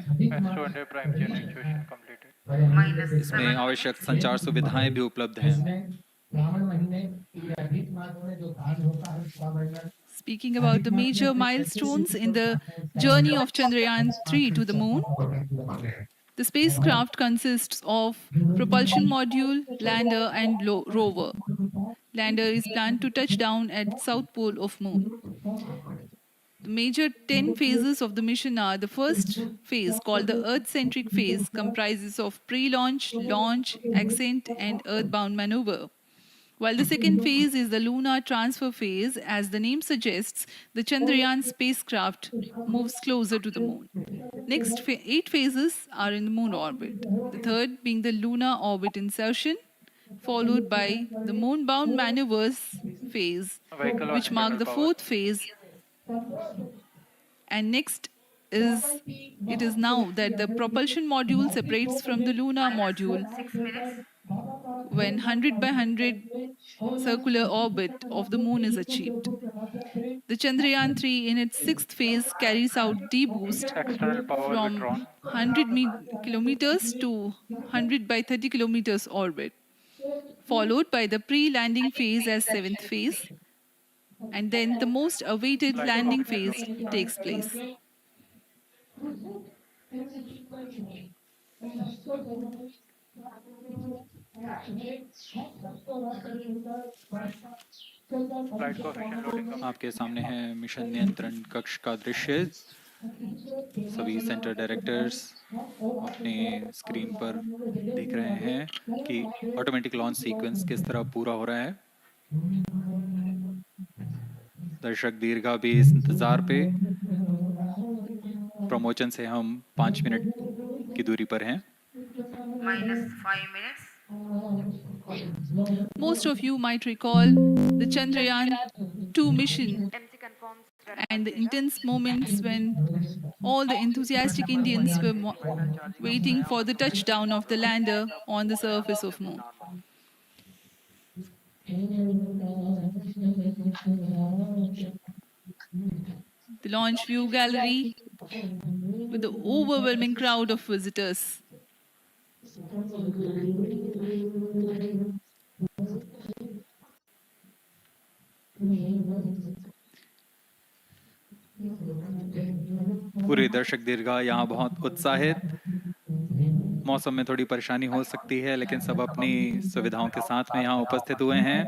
इसमें आवश्यक संचार सुविधाएं भी उपलब्ध हैं। Speaking about the major milestones in the journey of Chandrayaan 3 to the moon, the spacecraft consists of propulsion module, lander, and rover. Lander is planned to touch down at south pole of moon. The major 10 phases of the mission are: the first phase, called the Earth-centric phase, comprises of pre-launch, launch, ascent, and earthbound maneuver. While the second phase is the lunar transfer phase, as the name suggests, the Chandrayaan spacecraft moves closer to the moon. Next 8 phases are in the moon orbit, the third being the lunar orbit insertion, followed by the moon-bound maneuvers phase, which mark the fourth phase. And next is, it is now that the propulsion module separates from the lunar module when 100 by 100 circular orbit of the moon is achieved. The Chandrayaan 3 in its sixth phase carries out D-boost from 100 kilometers to 100 by 30 kilometers orbit, followed by the pre-landing phase as seventh phase, and then the most awaited landing phase takes place. आपके सामने है mission नियंत्रण कक्ष का दृश्य। सभी centre directors अपने screen पर देख रहे हैं कि ऑटोमेटिक लॉन्च सीक्वेंस किस तरह पूरा हो रहा है। दर्शक दीर्घा भी इस इंतजार पे। प्रमोशन से हम 5 मिनट की दूरी पर हैं। -5 minutes. Most of you might recall the Chandrayaan 2 mission and the intense moments when all the enthusiastic Indians were waiting for the touchdown of the lander on the surface of moon. The launch view gallery with the overwhelming crowd of visitors. पूरे दर्शक दीर्घा यहाँ बहुत उत्साहित। मौसम में थोड़ी परेशानी हो सकती है, लेकिन सब अपनी सुविधाओं के साथ में यहाँ उपस्थित हुए हैं।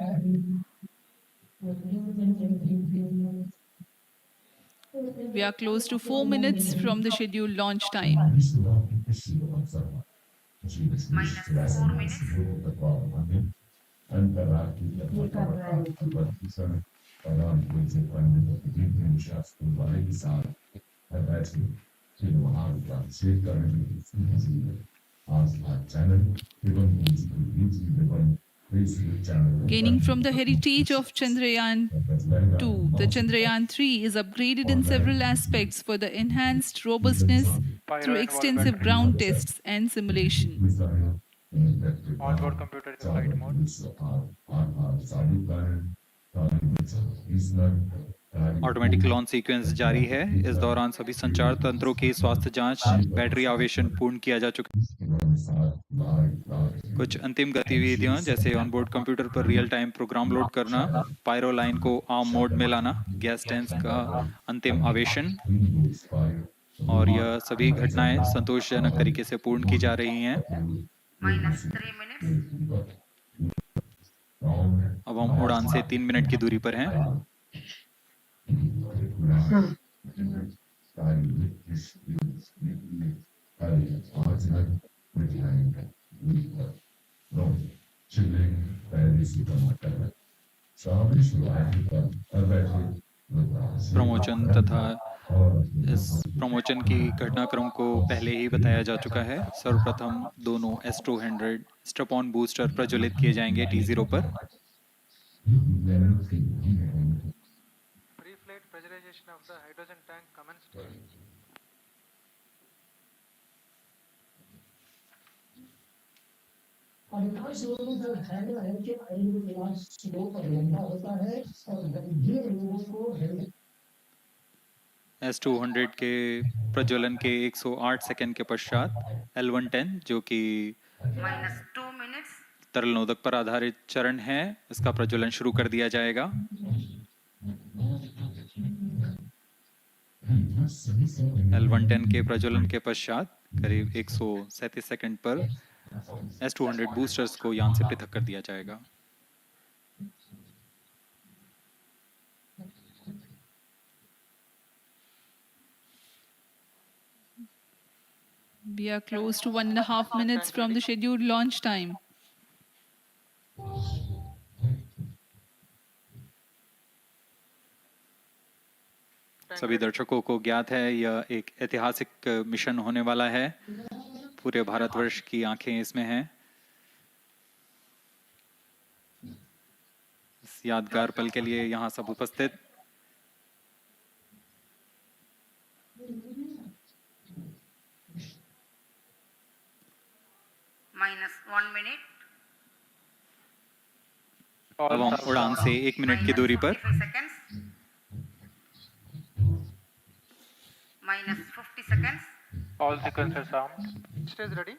We are close to 4 minutes from the scheduled launch time. -4 minutes. Gaining from the heritage of Chandrayaan 2, the Chandrayaan 3 is upgraded in several aspects for the enhanced robustness through extensive ground tests and simulation. Onboard computer in flight mode. Automatic launch sequence जारी है। इस दौरान सभी संचार तंत्रों की स्वास्थ्य जांच, बैटरी आवेशन पूर्ण किया जा चुका है। कुछ अंतिम गतिविधियां जैसे ऑनबोर्ड कंप्यूटर पर रियल टाइम प्रोग्राम लोड करना, पायरो लाइन को आर्म मोड में लाना, गैस टैंक्स का अंतिम आवेशन, और यह सभी घटनाएं संतोषजनक तरीके से पूर्ण की जा रही हैं। -3 minutes. अब हम उड़ान से 3 मिनट की दूरी पर हैं। प्रमोशन तथा इस प्रमोशन की घटनाक्रम को पहले ही बताया जा चुका है। सर्वप्रथम दोनों S200 स्ट्रैप-ऑन बूस्टर प्रज्वलित किए जाएंगे T0 पर। Pre-flight pressurization of the hydrogen tank commenced. अधिकांश लोगों का कहना है कि आयुर्वेद इलाज स्लो और लंबा होता है और ये लोगों को S200 के प्रज्वलन के 108 सेकंड के पश्चात L110 जो कि -2 minutes. तरल नोदक पर आधारित चरण है, इसका प्रज्वलन शुरू कर दिया जाएगा। L110 के प्रज्वलन के पश्चात करीब 137 सेकंड पर S200 बूस्टर्स को यान से पृथक कर दिया जाएगा। We are close to 1.5 minutes from the scheduled launch time. सभी दर्शकों को ज्ञात है यह एक ऐतिहासिक मिशन होने वाला है। पूरे भारतवर्ष की आंखें इसमें हैं। इस यादगार पल के लिए यहाँ सब उपस्थित। -1 minute. अब हम उड़ान से 1 मिनट की दूरी पर seconds. -50 seconds. All sequences armed. Stage ready.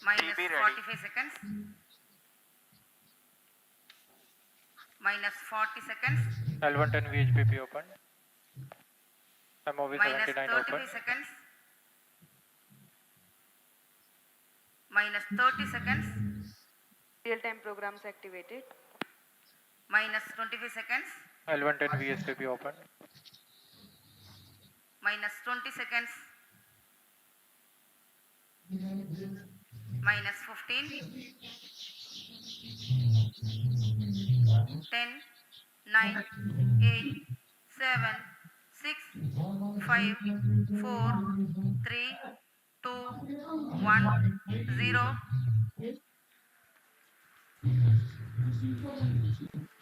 -45 seconds. -40 seconds. L110 VHPP open. MOV 79 -35 open. seconds. -30 seconds. Real-time programs activated. -25 seconds. L110 VSPP open. -20 seconds. -15. 10, 9, 8, 7, 6, 5, 4, 3, 2, 1, 0.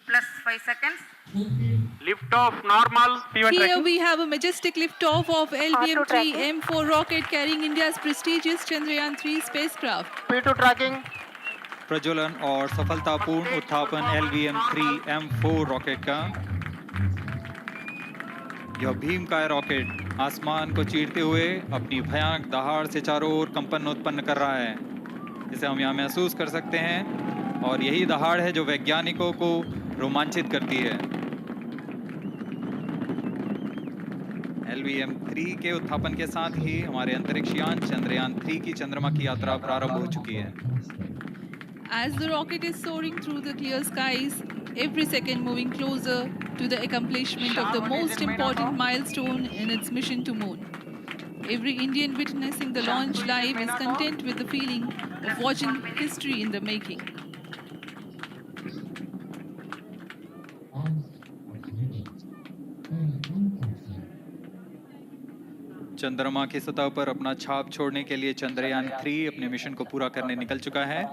Plus 5 seconds. Lift off normal. Here we have a majestic liftoff of LVM-3 M4 rocket carrying India's prestigious Chandrayaan 3 spacecraft. P2 tracking. प्रज्वलन और सफलतापूर्ण उत्थापन LVM-3 M4 rocket का। यह भीमकाय rocket आसमान को चीरते हुए अपनी भयानक दहाड़ से चारों ओर कंपन उत्पन्न कर रहा है। इसे हम यहाँ महसूस कर सकते हैं और यही दहाड़ है जो वैज्ञानिकों को रोमांचित करती है। LVM-3 के उत्थापन के साथ ही हमारे अंतरिक्ष यान चंद्रयान 3 की चंद्रमा की यात्रा प्रारंभ हो चुकी है। As the rocket is soaring through the clear skies, every second moving closer to the accomplishment of the most important milestone in its mission to moon. Every Indian witnessing the launch live is content with the feeling of watching history in the making. चंद्रमा की सतह पर अपना छाप छोड़ने के लिए चंद्रयान 3 अपने मिशन को पूरा करने निकल चुका है।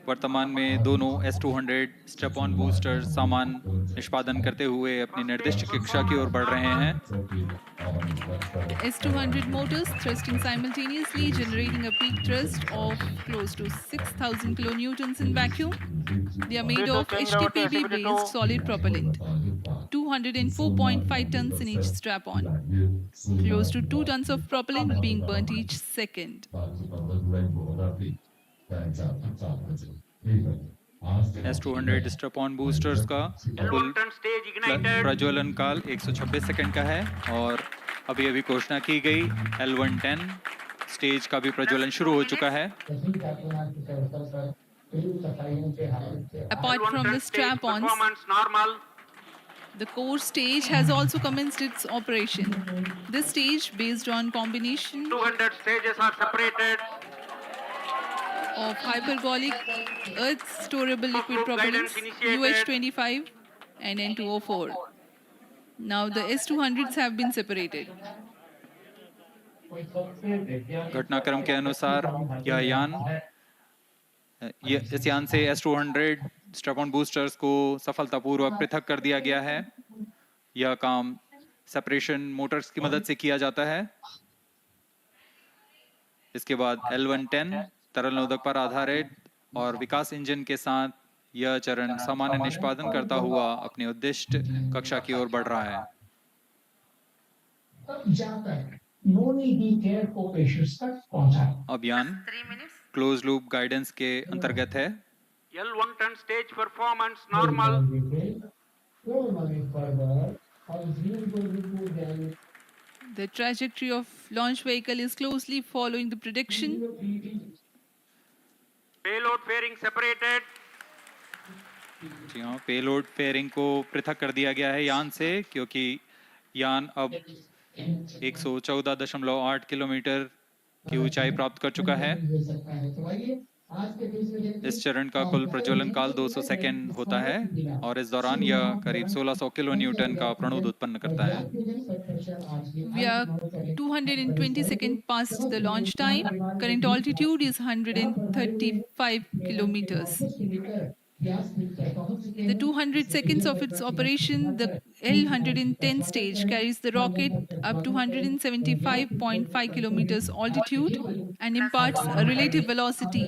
वर्तमान में दोनों S200 स्ट्रैप-ऑन बूस्टर सामान निष्पादन करते हुए अपनी निर्दिष्ट कक्षा की ओर बढ़ रहे हैं। The S200 motors thrusting simultaneously, generating a peak thrust of close to 6,000 kilonewtons in vacuum. They are made of HTPB-based solid propellant. 204.5 tons in each strap-on. Close to 2 tons of propellant being burnt each second. S200 strap-on boosters का कुल प्रज्वलन काल 126 second का है और अभी घोषणा की गई L110 स्टेज का भी प्रज्वलन शुरू हो चुका है। Apart from the strap-ons, the core stage has also commenced its operation. This stage, based on combination 200 stages are separated of hypergolic earth storable liquid propellant UH-25 and N204. Now the S200s have been separated. घटनाक्रम के अनुसार यह यान इस यान से S200 strap-on boosters को सफलतापूर्वक पृथक कर दिया गया है। यह काम सेपरेशन मोटर्स की मदद से किया जाता है। इसके बाद L110 तरल नोदक पर आधारित और विकास इंजन के साथ यह चरण सामान्य निष्पादन करता हुआ अपनी उद्दिष्ट कक्षा की ओर बढ़ रहा है। अभियान क्लोज लूप गाइडेंस के अंतर्गत है। L110 stage performance normal. The trajectory of launch vehicle is closely following the prediction. Payload fairing separated. जी हाँ, पेलोड फेयरिंग को पृथक कर दिया गया है यान से, क्योंकि यान अब 114.8 किलोमीटर की ऊंचाई प्राप्त कर चुका है। इस चरण का कुल प्रज्वलन काल 200 सेकेंड होता है और इस दौरान यह करीब 1600 किलो न्यूटन का प्रणोद उत्पन्न करता है। We are 220 seconds past the launch time. Current altitude is 135 kilometers. In the 200 seconds of its operation, the L110 stage carries the rocket up to 175.5 kilometers altitude and imparts a relative velocity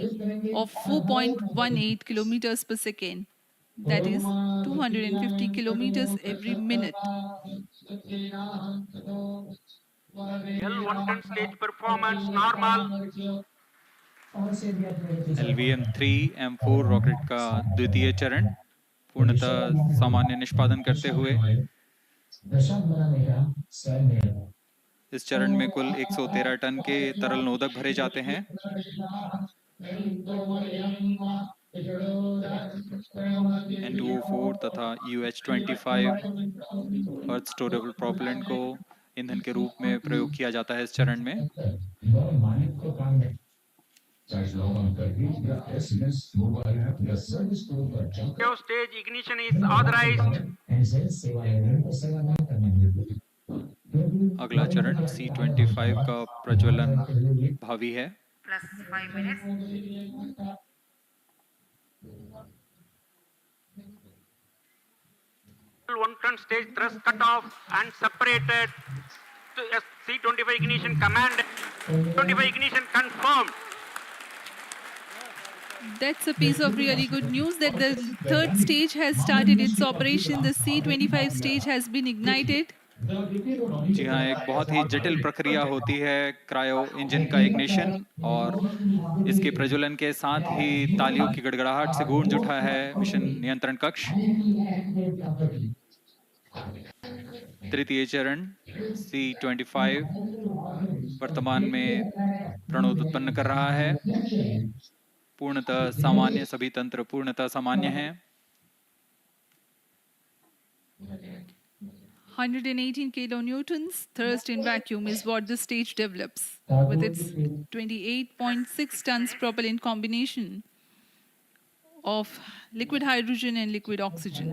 of 4.18 kilometers per second. That is 250 kilometers every minute. L110 stage performance normal. LVM-3 M4 rocket का द्वितीय चरण पूर्णतः सामान्य निष्पादन करते हुए इस चरण में कुल 113 टन के तरल नोदक भरे जाते हैं। N204 तथा UH-25 अर्थ स्टोरेबल प्रोपेलेंट को ईंधन के रूप में प्रयोग किया जाता है इस चरण में। Stage ignition is authorized. अगला चरण C-25 का प्रज्वलन भावी है। Plus 5 minutes. L110 stage thrust cut off and separated. C-25 ignition command. 25 ignition confirmed. That's a piece of really good news that the third stage has started its operation. The C-25 stage has been ignited. जी हाँ, एक बहुत ही जटिल प्रक्रिया होती है cryo engine का ignition और इसके प्रज्वलन के साथ ही तालियों की गड़गड़ाहट से गूंज उठा है मिशन नियंत्रण कक्ष। तृतीय चरण C-25 वर्तमान में प्रणोद उत्पन्न कर रहा है। पूर्णतः सामान्य, सभी तंत्र पूर्णतः सामान्य हैं। 118 kilonewtons thrust in vacuum is what the stage develops with its 28.6 tons propellant combination of liquid hydrogen and liquid oxygen.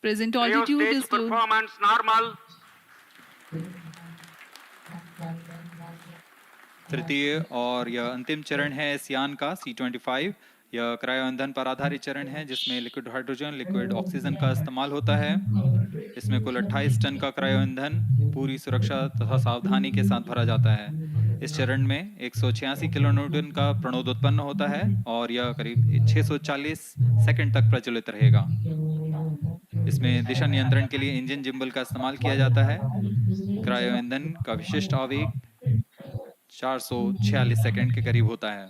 Present altitude Stage is low. performance normal. तृतीय और यह अंतिम चरण है इस यान का C-25। यह क्रायो ईंधन पर आधारित चरण है जिसमें लिक्विड हाइड्रोजन, लिक्विड ऑक्सीजन का इस्तेमाल होता है। इसमें कुल 28 टन का क्रायो ईंधन पूरी सुरक्षा तथा सावधानी के साथ भरा जाता है। इस चरण में 186 किलोन्यूटन का प्रणोद उत्पन्न होता है और यह करीब 640 सेकंड तक प्रज्वलित रहेगा। इसमें दिशा नियंत्रण के लिए इंजन जिम्बल का इस्तेमाल किया जाता है। क्रायो ईंधन का विशिष्ट आवेग 446 सेकंड के करीब होता है।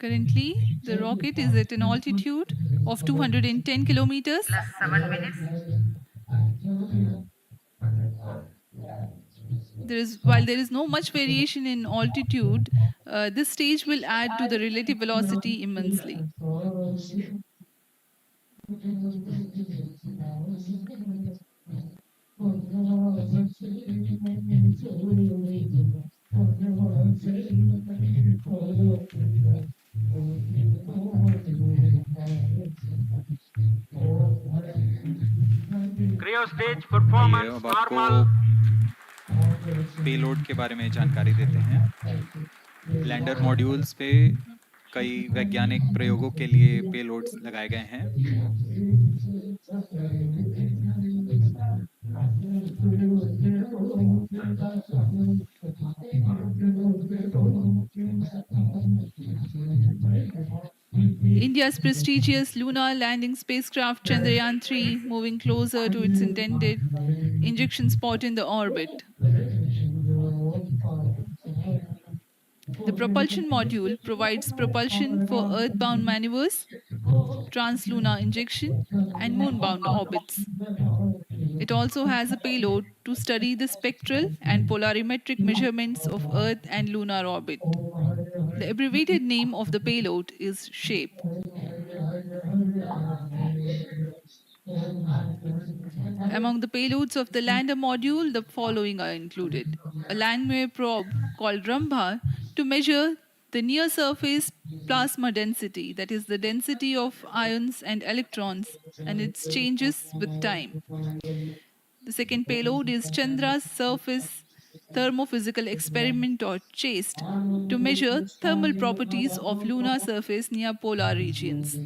Currently, the rocket is at an altitude of 210 kilometers. Plus 7 minutes. While there is no much variation in altitude, this stage will add to the relative velocity immensely. Cryo stage आइए performance अब आपको normal. Payload के बारे में जानकारी देते हैं। Lander modules पे कई वैज्ञानिक प्रयोगों के लिए पेलोड्स लगाए गए हैं। India's prestigious lunar landing spacecraft Chandrayaan 3 moving closer to its intended injection spot in the orbit. The propulsion module provides propulsion for Earth-bound maneuvers, translunar injection, and moon-bound orbits. It also has a payload to study the spectral and polarimetric measurements of Earth and lunar orbit. The abbreviated name of the payload is SHAPE. Among the payloads of the lander module, the following are included. A landwehr probe called Rambha to measure the near surface plasma density, that is, the density of ions and electrons, and its changes with time. The second payload is Chandra's surface thermophysical experiment or CHAST to measure thermal properties of lunar surface near polar regions.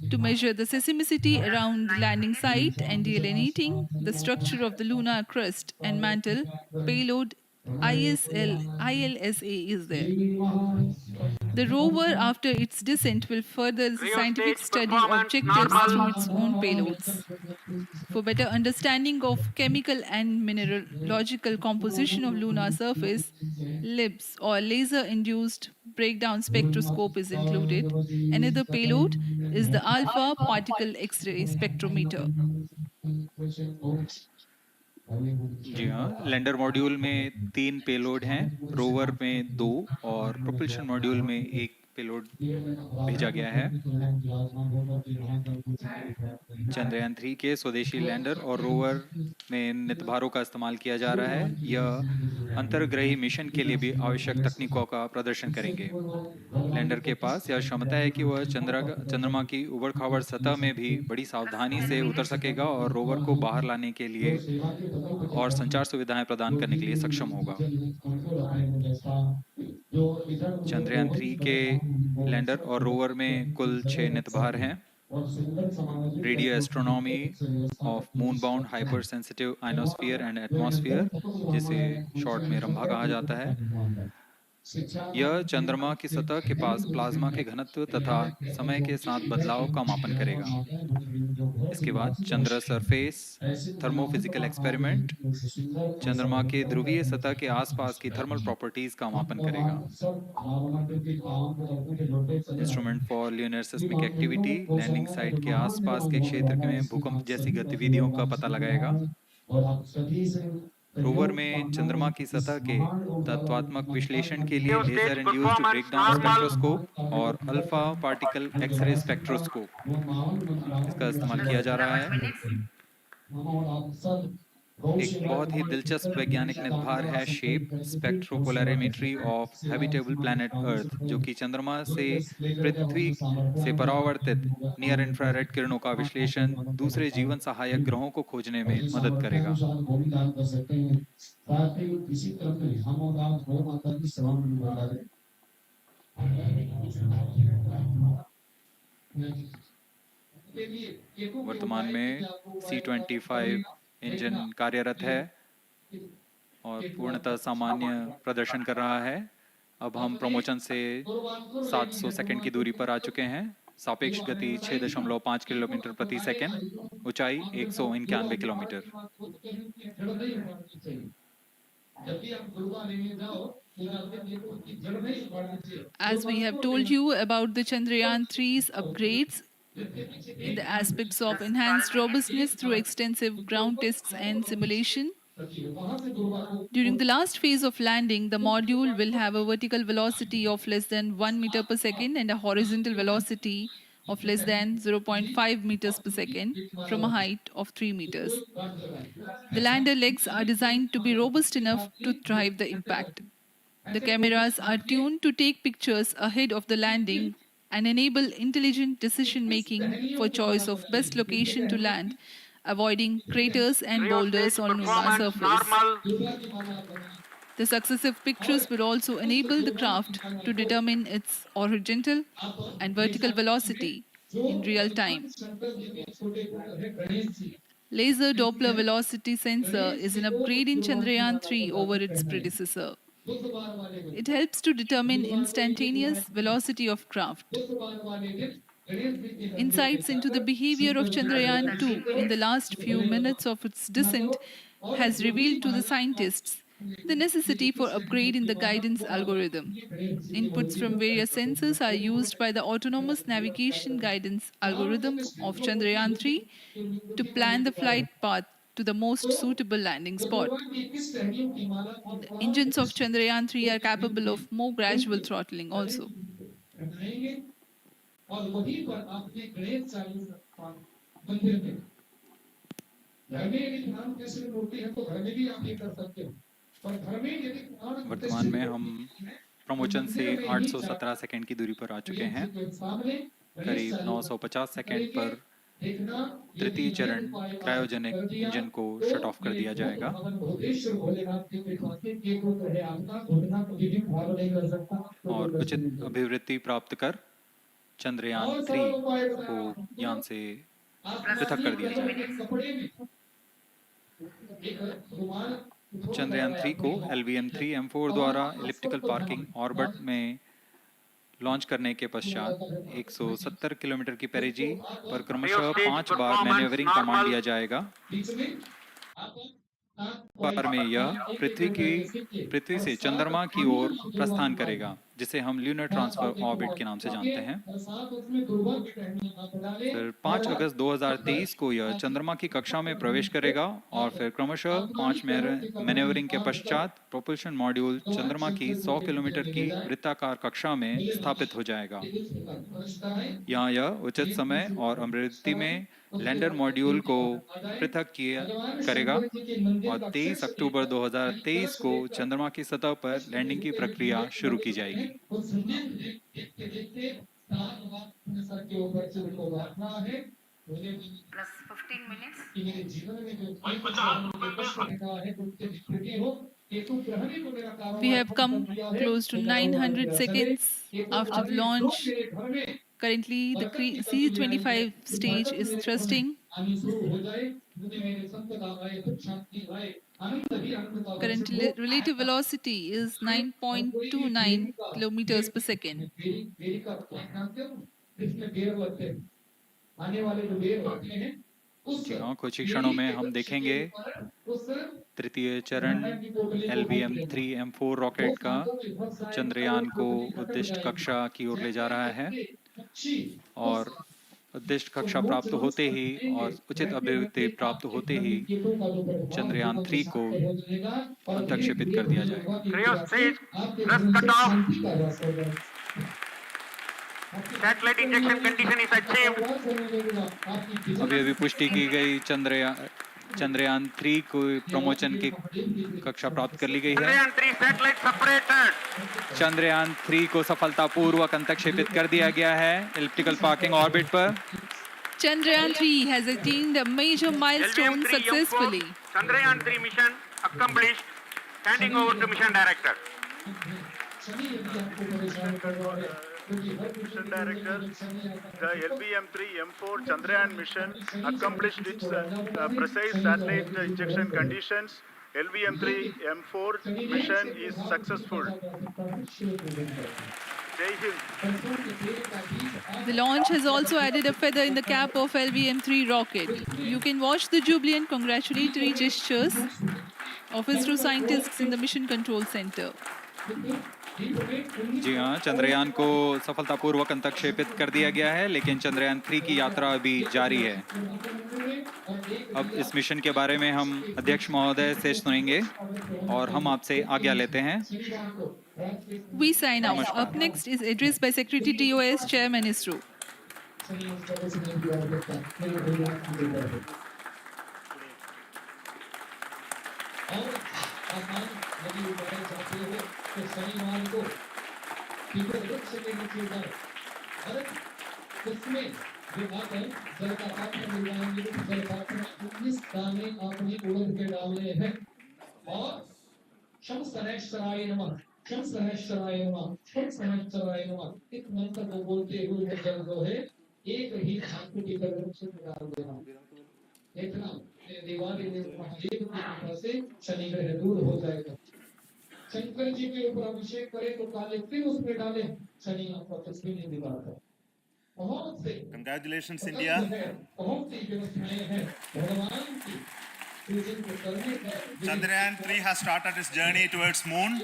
To measure the seismicity around the landing site and delineating the structure of the lunar crust and mantle, payload ILSA is there. The rover, after its descent, will further the Cryo scientific stage study performance objectives normal. through its own payloads. For better understanding of chemical and mineralogical composition of lunar surface, LIBS or laser-induced breakdown spectroscope is included. Another payload is the alpha particle X-ray spectrometer. जी हाँ, lander module में 3 payload हैं, rover में 2 और propulsion module में 1 payload भेजा गया है। चंद्रयान 3 के स्वदेशी लैंडर और रोवर में नितभारों का इस्तेमाल किया जा रहा है। यह अंतर्ग्रही मिशन के लिए भी आवश्यक तकनीकों का प्रदर्शन करेंगे। लैंडर के पास यह क्षमता है कि वह चंद्रमा की उबड़-खाबड़ सतह में भी बड़ी सावधानी से उतर सकेगा और रोवर को बाहर लाने के लिए और संचार सुविधाएं प्रदान करने के लिए सक्षम होगा। चंद्रयान 3 के लैंडर और रोवर में कुल 6 नितभार हैं। Radio astronomy of moon bound hyper sensitive ionosphere and atmosphere, जिसे शॉर्ट में रंभा कहा जाता है, यह चंद्रमा की सतह के पास प्लाज्मा के घनत्व तथा समय के साथ बदलाव का मापन करेगा। इसके बाद चंद्र सरफेस थर्मोफिजिकल एक्सपेरिमेंट चंद्रमा के ध्रुवीय सतह के आसपास की थर्मल प्रॉपर्टीज का मापन करेगा। Instrument for lunar seismic activity landing site के आसपास के क्षेत्र में भूकंप जैसी गतिविधियों का पता लगाएगा। रोवर में चंद्रमा की सतह के तत्वात्मक विश्लेषण के लिए लेजर इंड्यूस्ड ब्रेकडाउन स्पेक्ट्रोस्कोप और अल्फा पार्टिकल एक्सरे स्पेक्ट्रोस्कोप इसका इस्तेमाल किया जा रहा है। एक बहुत ही दिलचस्प वैज्ञानिक निर्धार है shape स्पेक्ट्रोपोलैरिमेट्री of habitable planet earth, जो कि चंद्रमा से पृथ्वी से परावर्तित नियर इंफ्रारेड किरणों का विश्लेषण दूसरे जीवन सहायक ग्रहों को खोजने में मदद करेगा। वर्तमान में C-25 इंजन कार्यरत है और पूर्णतः सामान्य प्रदर्शन कर रहा है। अब हम प्रमोशन से 700 सेकंड की दूरी पर आ चुके हैं। सापेक्ष गति 6.5 किलोमीटर प्रति सेकंड, ऊंचाई 191 kilometre. As we have told you about the Chandrayaan 3's upgrades in the aspects of enhanced robustness through extensive ground tests and simulation. During the last phase of landing, the module will have a vertical velocity of less than 1 meter per second and a horizontal velocity of less than 0.5 meters per second from a height of 3 meters. The lander legs are designed to be robust enough to thrive the impact. The cameras are tuned to take pictures ahead of the landing and enable intelligent decision making for choice of best location to land avoiding craters and boulders on lunar surface. The successive pictures will also enable the craft to determine its horizontal and vertical velocity in real time. Laser Doppler velocity sensor is an upgrade in Chandrayaan 3 over its predecessor. It helps to determine instantaneous velocity of craft. Insights into the behavior of Chandrayaan 2 in the last few minutes of its descent has revealed to the scientists the necessity for upgrade in the guidance algorithm. Inputs from various sensors are used by the autonomous navigation guidance algorithm of Chandrayaan 3 to plan the flight path to the most suitable landing spot. The engines of Chandrayaan 3 are capable of more gradual throttling also. वर्तमान में हम promotion से 817 second की दूरी पर आ चुके हैं। करीब 950 सेकंड पर तृतीय चरण क्रायोजेनिक इंजन को शट ऑफ कर दिया जाएगा। और उचित अभिवृत्ति प्राप्त कर चंद्रयान 3 को यान से पृथक कर दिया जाएगा। चंद्रयान 3 को LVM-3 M4 द्वारा इलिप्टिकल पार्किंग ऑर्बिट में लॉन्च करने के पश्चात 170 किलोमीटर की पेरिजी पर क्रमशः 5 बार मैन्यूवरिंग कमांड दिया जाएगा। बार में यह पृथ्वी से चंद्रमा की ओर प्रस्थान करेगा, जिसे हम ल्यूनर ट्रांसफर ऑर्बिट के नाम से जानते हैं। फिर 5 अगस्त 2023 को यह चंद्रमा की कक्षा में प्रवेश करेगा और फिर क्रमशः 5 मैन्यूवरिंग के पश्चात प्रोपल्शन मॉड्यूल चंद्रमा की 100 किलोमीटर की वृत्ताकार कक्षा में स्थापित हो जाएगा। यहाँ यह उचित समय और अभिवृत्ति में लैंडर मॉड्यूल को पृथक करेगा और 23 अक्टूबर 2023 को चंद्रमा की सतह पर लैंडिंग की प्रक्रिया शुरू की जाएगी। Plus 15 minutes. We have come close to 900 seconds after the launch. Currently, the C-25 stage is thrusting. Current relative velocity is 9.29 kilometers per second. जी हाँ, कुछ ही क्षणों में हम देखेंगे तृतीय चरण LVM-3 M4 रॉकेट का चंद्रयान को उद्दिष्ट कक्षा की ओर ले जा रहा है और उद्दिष्ट कक्षा प्राप्त होते ही और उचित अभिवृत्ति प्राप्त होते ही चंद्रयान 3 को अंतक्षेपित कर दिया जाएगा। Satellite injection condition is achieved. अभी पुष्टि की गई चंद्रयान 3 को प्रमोशन की कक्षा प्राप्त कर ली गई है। Chandrayaan 3 satellite separated. चंद्रयान 3 को सफलतापूर्वक अंतक्षेपित कर दिया गया है इलिप्टिकल पार्किंग ऑर्बिट पर। Chandrayaan 3 has attained a major milestone successfully. Chandrayaan 3 mission accomplished. Handing over to mission director. Mission Director, the LVM-3 M4 Chandrayaan mission accomplished its precise satellite injection conditions. LVM-3 M4 mission is successful. Jai Hind. The launch has also added a feather in the cap of LVM-3 rocket. You can watch the jubilant congratulatory gestures of ISRO scientists in the Mission Control Center. जी हाँ, चंद्रयान को सफलतापूर्वक अंतक्षेपित कर दिया गया है, लेकिन चंद्रयान 3 की यात्रा अभी जारी है। अब इस मिशन के बारे में हम अध्यक्ष महोदय से सुनेंगे और हम आपसे आज्ञा लेते हैं। We sign out. Up next is address by Secretary TOS Chairman ISRO. शनिवार को उसमें जो आकर जल का पात्र मिल जाएंगे, जल पात्र दाने अपनी उड़द के डाले हैं और शमसनेश्वराय नमः शमसनेश्वराय नमः शमसनेश्वराय नमः इस मंत्र को बोलते हुए जल जो है एक ही हाथ की तरफ से निकाल देना देखना दिवाली महादेव की कृपा से शनि ग्रह दूर हो जाएगा शंकर जी के ऊपर अभिषेक करें तो काले तिल उसमें डालें शनि आपका कुछ भी नहीं बिगाड़ता बहुत से Congratulations, India. बहुत सी व्यवस्थाएं हैं भगवान की Chandrayaan 3 has started its journey towards moon.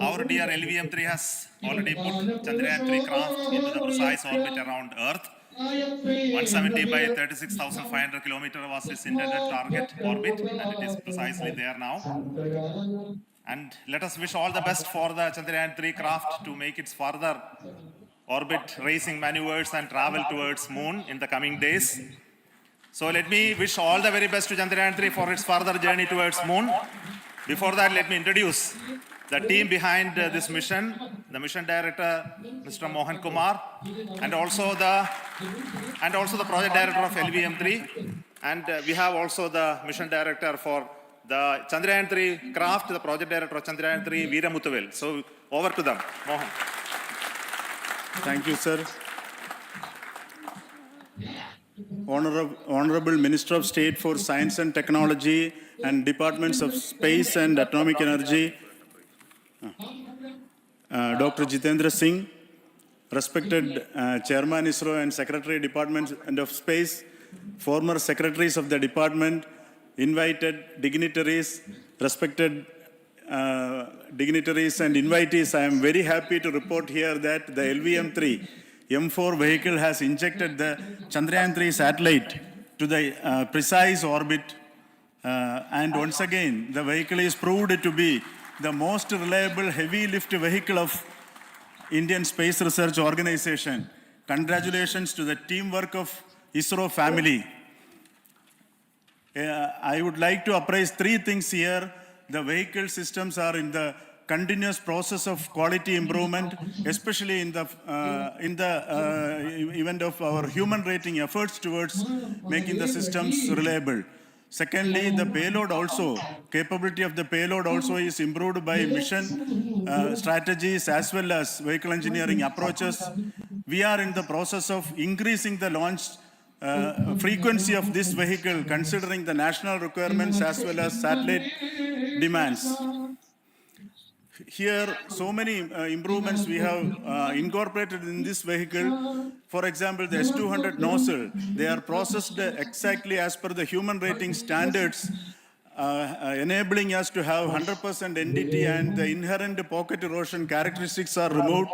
Our dear LVM-3 has already put Chandrayaan 3 craft into the precise orbit around Earth. 170 by 36,500 kilometers was its intended target orbit, and it is precisely there now. And let us wish all the best for the Chandrayaan 3 craft to make its further orbit racing maneuvers and travel towards moon in the coming days. So let me wish all the very best to Chandrayaan 3 for its further journey towards moon. Before that, let me introduce the team behind this mission, the mission director, Mr. Mohan Kumar, and also the project director of LVM3. And we have also the mission director for the Chandrayaan 3 craft, the project director of Chandrayaan 3, Veera Muthuvel. So over to them, Mohan. Thank you, sir. Honorable Minister of State for Science and Technology and Departments of Space and Atomic Energy, Dr. Jitendra Singh, respected Chairman ISRO and Secretary Department of Space, former secretaries of the department, invited dignitaries, respected dignitaries and invitees. I am very happy to report here that the LVM-3 M4 vehicle has injected the Chandrayaan-3 satellite to the precise orbit. And once again, the vehicle is proved to be the most reliable heavy lift vehicle of Indian Space Research Organization. Congratulations to the teamwork of ISRO family. I would like to appraise three things here. The vehicle systems are in the continuous process of quality improvement, especially in the event of our human rating efforts towards making the systems reliable. Secondly, the payload also, capability of the payload also is improved by mission strategies as well as vehicle engineering approaches. We are in the process of increasing the launch frequency of this vehicle considering the national requirements as well as satellite demands. Here, so many improvements we have incorporated in this vehicle. For example, the S200 nozzle, they are processed exactly as per the human rating standards, enabling us to have 100% NDT, and the inherent pocket erosion characteristics are removed.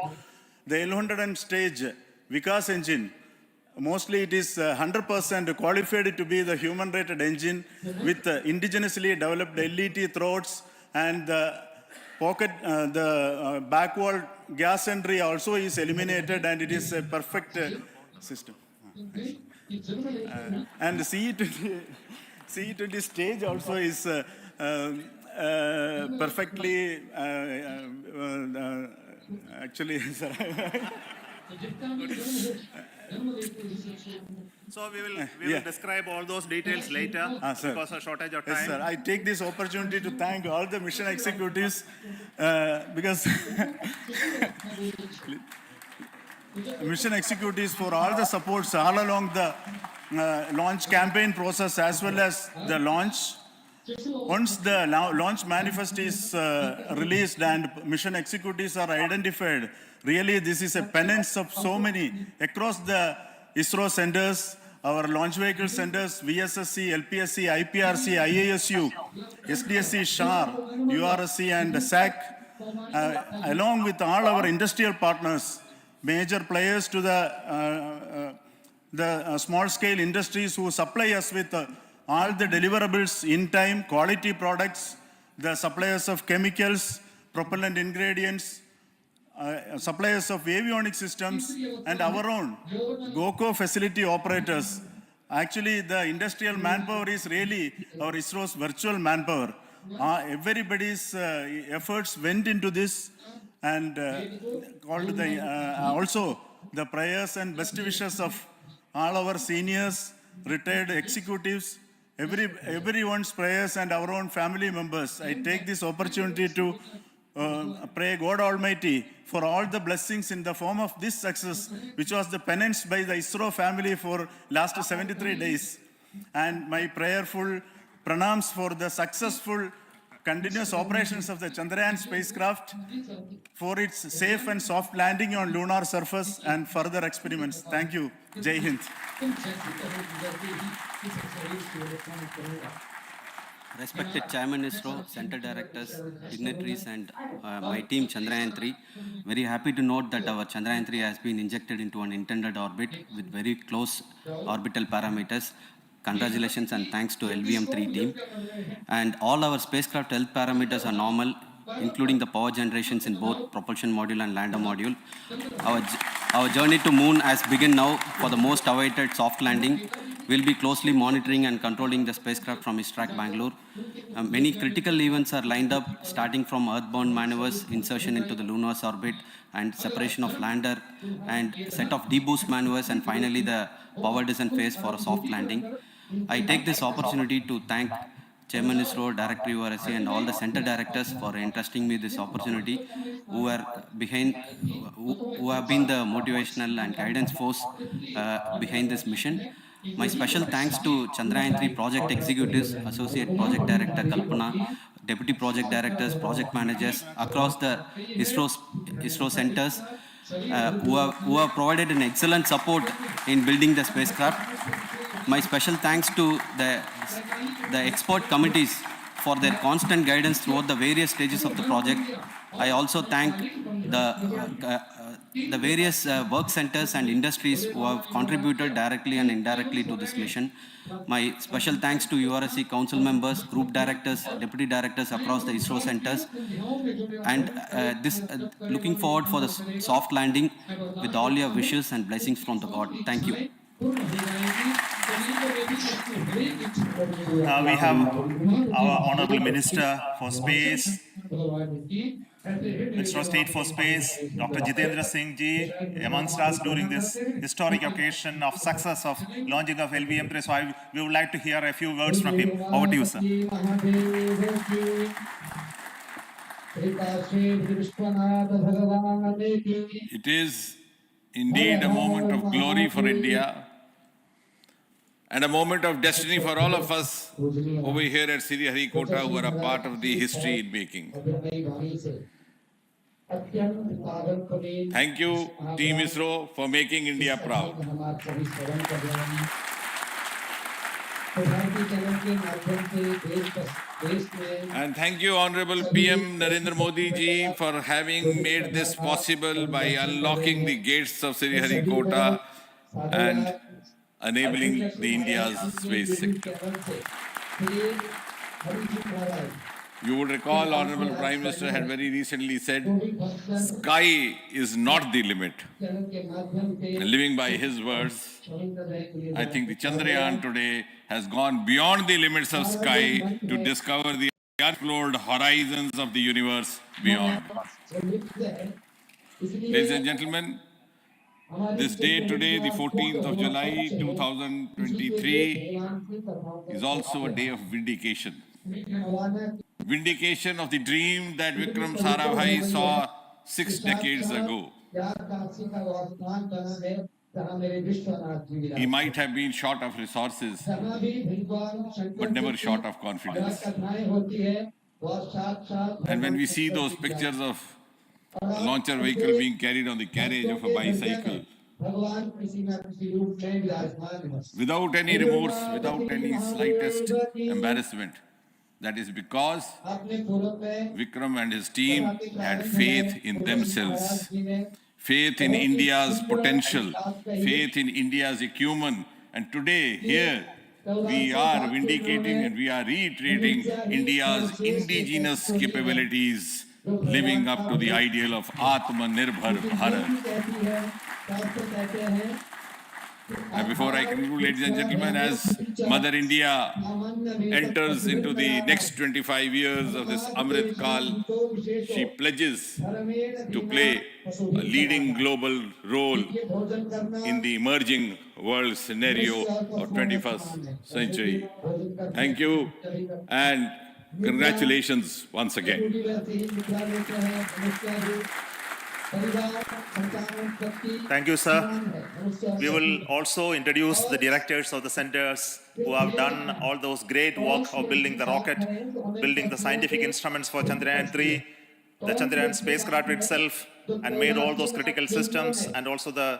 The L100 stage Vikas engine, mostly it is 100% qualified to be the human rated engine with indigenously developed LET throats, and the pocket, the back wall gas entry also is eliminated, and it is a perfect system. And the CE20 stage also is perfectly, actually, sir. So we will describe all those details later because of shortage of time. Yes, sir. I take this opportunity to thank all the mission executives because mission executives for all the supports all along the launch campaign process as well as the launch. Once the launch manifest is released and mission executives are identified, really this is a penance of so many across the ISRO centers, our launch vehicle centers, VSSC, LPSC, IPRC, IASU, SDSC, SHAR, URSC and SAC, along with all our industrial partners, major players to the small-scale industries who supply us with all the deliverables in time, quality products, the suppliers of chemicals, propellant ingredients, suppliers of avionics systems, and our own GOCO facility operators. Actually, the industrial manpower is really our ISRO's virtual manpower. Everybody's efforts went into this, and also the prayers and best wishes of all our seniors retired executives, everyone's prayers and our own family members. I take this opportunity to pray God Almighty for all the blessings in the form of this success, which was the penance by the ISRO family for last 73 days. And my prayerful pranams for the successful continuous operations of the Chandrayaan spacecraft, for its safe and soft landing on lunar surface and further experiments. Thank you. Jai Hind. Respected Chairman ISRO, Center Directors, dignitaries and my team Chandrayaan 3, very happy to note that our Chandrayaan 3 has been injected into an intended orbit with very close orbital parameters. Congratulations and thanks to LVM3 team. And all our spacecraft health parameters are normal, including the power generations in both propulsion module and lander module. Our journey to moon has begun now for the most awaited soft landing. We'll be closely monitoring and controlling the spacecraft from ISTRAC Bangalore. Many critical events are lined up, starting from earthbound maneuvers, insertion into the lunar orbit, and separation of lander, and set of deboost maneuvers, and finally the power descent phase for a soft landing. I take this opportunity to thank Chairman ISRO, Director URSC, and all the center directors for entrusting me this opportunity, who have been the motivational and guidance force behind this mission. My special thanks to Chandrayaan 3 project executives, Associate Project Director Kalpana, Deputy Project Directors, Project Managers across the ISRO centers, who have provided an excellent support in building the spacecraft. My special thanks to the expert committees for their constant guidance throughout the various stages of the project. I also thank the various work centers and industries who have contributed directly and indirectly to this mission. My special thanks to URSC council members, group directors, deputy directors across the ISRO centers, and looking forward for the soft landing with all your wishes and blessings from the God. Thank you. We have our Honorable Minister for Space, Minister of State for Space, Dr. Jitendra Singh Ji, amongst us during this historic occasion of success of launching of LVM3. So we would like to hear a few words from him. Over to you, sir. It is indeed a moment of glory for India and a moment of destiny for all of us over here at Sriharikota, who are a part of the history in making. Thank you, Team ISRO, for making India proud. And thank you, Honorable PM Narendra Modi ji, for having made this possible by unlocking the gates of Sriharikota and enabling the India's space sector. You would recall, Honorable Prime Minister had very recently said, sky is not the limit. And living by his words, I think the Chandrayaan today has gone beyond the limits of sky to discover the unexplored horizons of the universe beyond. Ladies and gentlemen, this day today, the 14th of July 2023, is also a day of vindication. Vindication of the dream that Vikram Sarabhai saw 6 decades ago. He might have been short of resources, but never short of confidence. And when we see those pictures of a launcher vehicle being carried on the carriage of a bicycle, without any remorse, without any slightest embarrassment, that is because Vikram and his team had faith in themselves, faith in India's potential, faith in India's acumen. And today, here, we are vindicating and we are reiterating India's indigenous capabilities, living up to the ideal of Atmanirbhar Bharat. And before I conclude, ladies and gentlemen, as Mother India enters into the next 25 years of this Amrit Kal, she pledges to play a leading global role in the emerging world scenario of 21st century. Thank you and congratulations once again. Thank you, sir. We will also introduce the directors of the centers who have done all those great work of building the rocket, building the scientific instruments for Chandrayaan-3, the Chandrayaan spacecraft itself, and made all those critical systems, and also the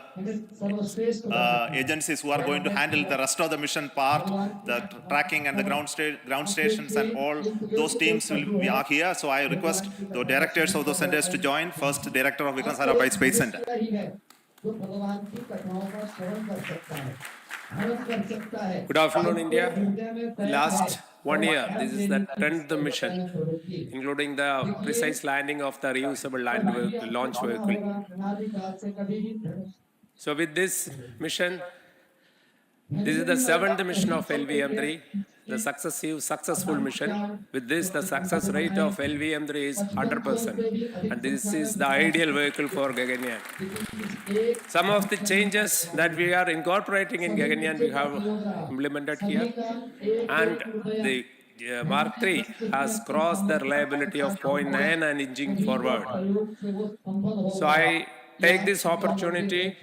agencies who are going to handle the rest of the mission part, the tracking and the ground stations, and all those teams we are here. So I request the directors of those centers to join. First, Director of Vikram Sarabhai Space Center. Good afternoon, India. Last 1 year, this is the 10th mission, including the precise landing of the reusable launch vehicle. So with this mission, this is the 7th mission of LVM-3, the successful mission. With this, the success rate of LVM-3 is 100%, and this is the ideal vehicle for Gaganyaan. Some of the changes that we are incorporating in Gaganyaan, we have implemented here, and the Mark III has crossed the reliability of 0.9 and inching forward. So I take this opportunity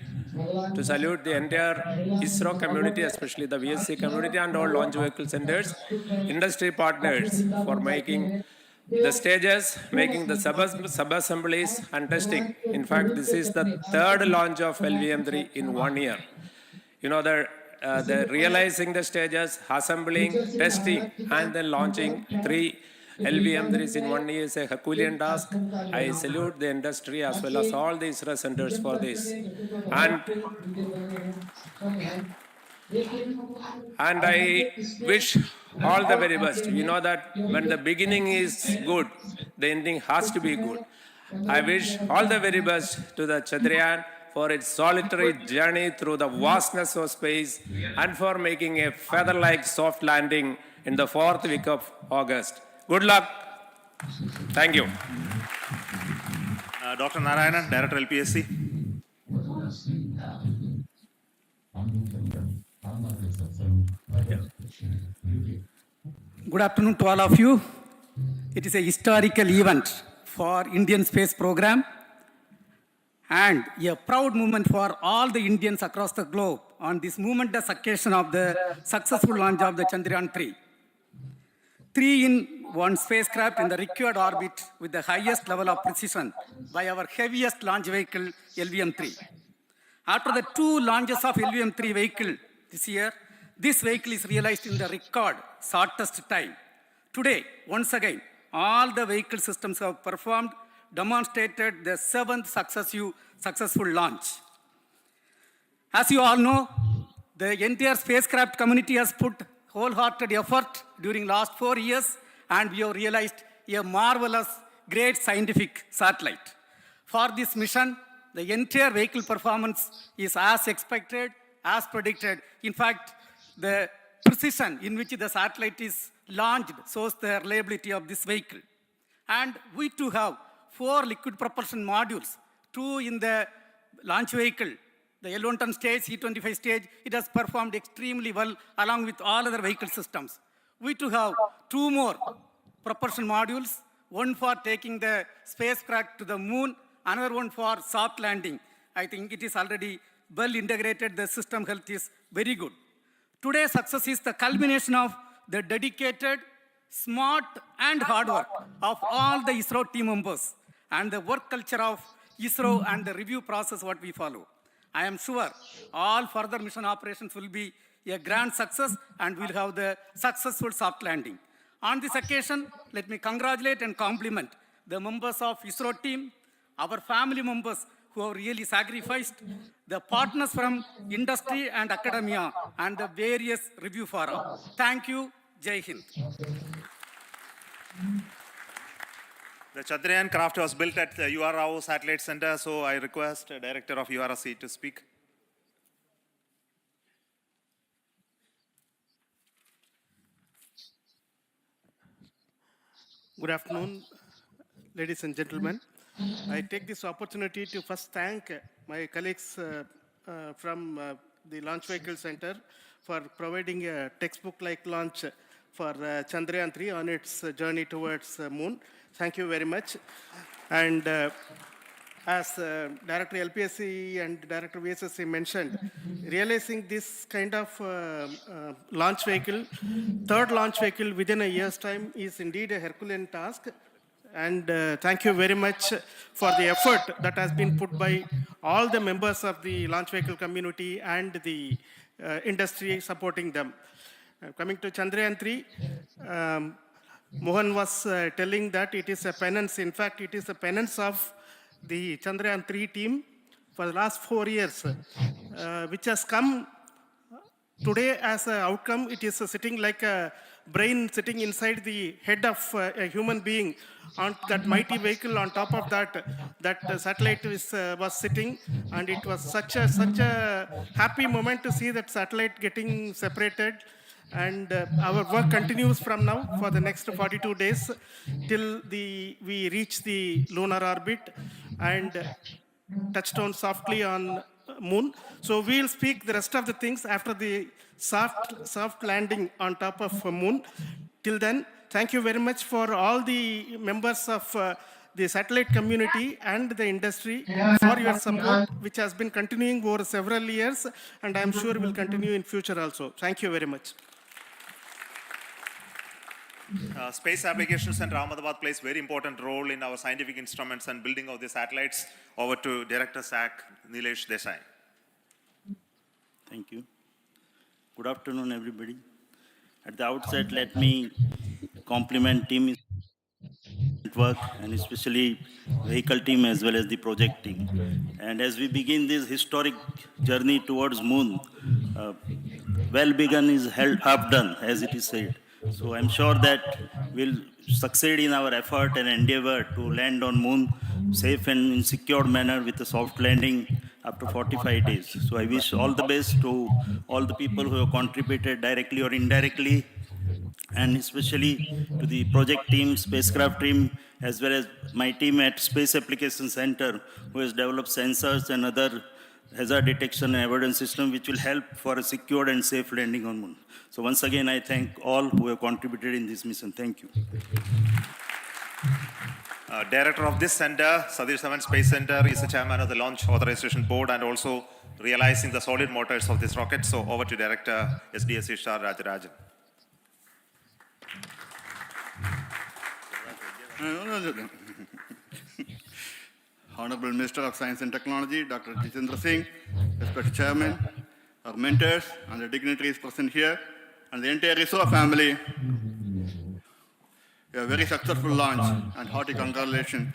to salute the entire ISRO community, especially the VSC community and all launch vehicle centers, industry partners for making the stages, making the sub-assemblies and testing. In fact, this is the 3rd launch of LVM-3 in 1 year. You know, the realizing the stages, assembling, testing, and then launching 3 LVM-3s in 1 year is a Herculean task. I salute the industry as well as all the ISRO centers for this. And I wish all the very best. We know that when the beginning is good, the ending has to be good. I wish all the very best to the Chandrayaan for its solitary journey through the vastness of space and for making a feather-like soft landing in the 4th week of August. Good luck. Thank you. Dr. Narayanan, Director LPSC. Good afternoon to all of you. It is a historical event for Indian space program and a proud moment for all the Indians across the globe on this momentous occasion of the successful launch of the Chandrayaan-3. 3-in-1 spacecraft in the required orbit with the highest level of precision by our heaviest launch vehicle, LVM-3. After the 2 launches of LVM-3 vehicle this year, this vehicle is realized in the record shortest time. Today, once again, all the vehicle systems have performed, demonstrated the 7th successful launch. As you all know, the entire spacecraft community has put wholehearted effort during last 4 years, and we have realized a marvelous, great scientific satellite. For this mission, the entire vehicle performance is as expected, as predicted. In fact, the precision in which the satellite is launched shows the reliability of this vehicle. And we too have 4 liquid propulsion modules, 2 in the launch vehicle. The L110 stage, C25 stage, it has performed extremely well along with all other vehicle systems. We too have 2 more propulsion modules, one for taking the spacecraft to the moon, another one for soft landing. I think it is already well integrated. The system health is very good. Today's success is the culmination of the dedicated, smart, and hard work of all the ISRO team members and the work culture of ISRO and the review process what we follow. I am sure all further mission operations will be a grand success and we'll have the successful soft landing. On this occasion, let me congratulate and compliment the members of ISRO team, our family members who have really sacrificed, the partners from industry and academia, and the various review fora. Thank you. Jai Hind. The Chandrayaan craft was built at the URAO Satellite Center, so I request the Director of URC to speak. Good afternoon, ladies and gentlemen. I take this opportunity to first thank my colleagues from the Launch Vehicle Center, for providing a textbook-like launch for Chandrayaan 3 on its journey towards Moon. Thank you very much. And as Director LPSC and Director VSSC mentioned, realizing this kind of launch vehicle, third launch vehicle within a year's time is indeed a Herculean task. And thank you very much for the effort that has been put by all the members of the launch vehicle community and the industry supporting them. Coming to Chandrayaan 3, Mohan was telling that it is a penance. In fact, it is a penance of the Chandrayaan 3 team for the last 4 years, which has come today as an outcome. It is sitting like a brain sitting inside the head of a human being on that mighty vehicle. On top of that, that satellite was sitting, and it was such a happy moment to see that satellite getting separated. And our work continues from now for the next 42 days till we reach the lunar orbit and touchdown softly on Moon. So we'll speak the rest of the things after the soft landing on top of Moon. Till then, thank you very much for all the members of the satellite community and the industry for your support, which has been continuing over several years, and I'm sure will continue in future also. Thank you very much. Space Application Center Ahmedabad plays very important role in our scientific instruments and building of the satellites. Over to Director SAC, Nilesh Desai. Thank you. Good afternoon, everybody. At the outset, let me compliment team work, and especially vehicle team as well as the project team. And as we begin this historic journey towards Moon, well begun is half done, as it is said. So I'm sure that we'll succeed in our effort and endeavor to land on Moon safe and in secured manner with a soft landing after 45 days. So I wish all the best to all the people who have contributed directly or indirectly, and especially to the project team, spacecraft team, as well as my team at Space Application Center, who has developed sensors and other hazard detection and avoidance system, which will help for a secured and safe landing on Moon. So once again, I thank all who have contributed in this mission. Thank you. Director of this center, Satish Dhawan Space Center, is the chairman of the Launch Authorization Board and also realizing the solid motors of this rocket. So over to Director SDSC Shah Rajarajan. Honorable Minister of Science and Technology, Dr. Jitendra Singh, respected Chairman, our mentors and the dignitaries present here, and the entire ISRO family. A very successful launch and hearty congratulations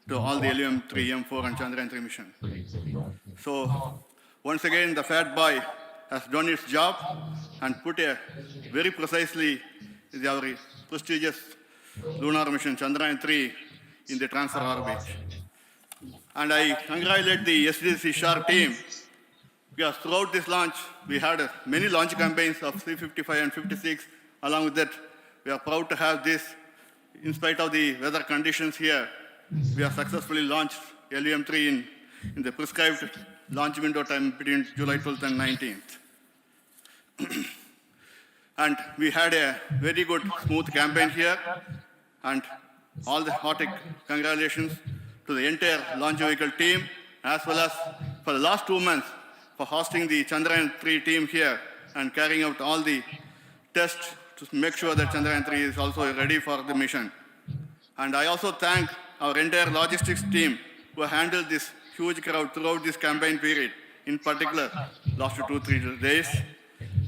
to all the LVM-3, M4 and Chandrayaan 3 mission. So once again, the fat boy has done its job and put a very precisely our prestigious lunar mission Chandrayaan 3 in the transfer orbit. And I congratulate the SDSC SHAR team, because throughout this launch, we had many launch campaigns of 355 and 56. Along with that, we are proud to have this. In spite of the weather conditions here, we have successfully launched LVM-3 in the prescribed launch window time between July 12th and 19th. And we had a very good, smooth campaign here. And all the hearty congratulations to the entire launch vehicle team, as well as for the last 2 months for hosting the Chandrayaan 3 team here and carrying out all the tests to make sure that Chandrayaan 3 is also ready for the mission. And I also thank our entire logistics team who handled this huge crowd throughout this campaign period, in particular last 2-3 days.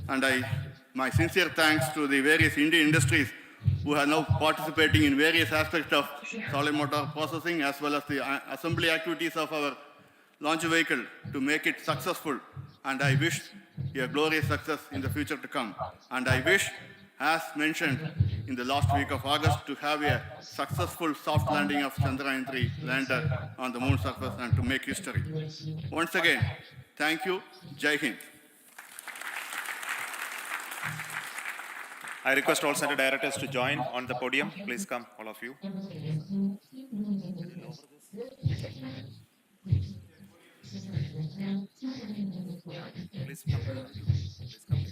And my sincere thanks to the various Indian industries who are now participating in various aspects of solid motor processing, as well as the assembly activities of our launch vehicle to make it successful. And I wish a glorious success in the future to come. And I wish, as mentioned in the last week of August, to have a successful soft landing of Chandrayaan 3 lander on the moon surface and to make history. Once again, thank you. Jai Hind. I request all center directors to join on the podium. Please come, all of you. Please come to the video. Please come.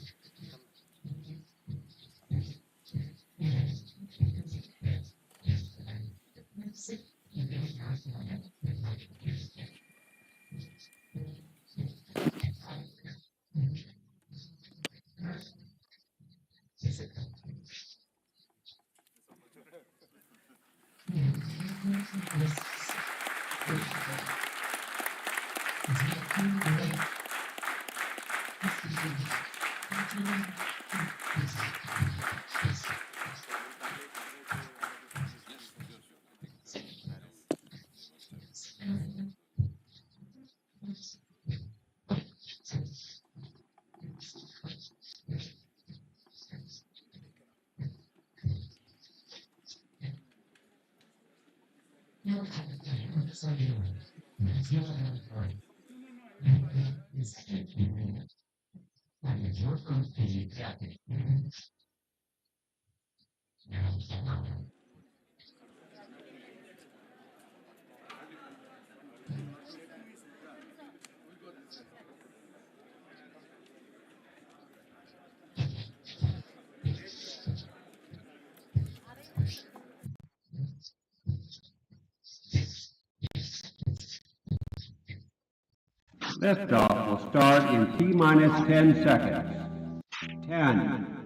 Liftoff will start in T-minus 10 seconds. 10,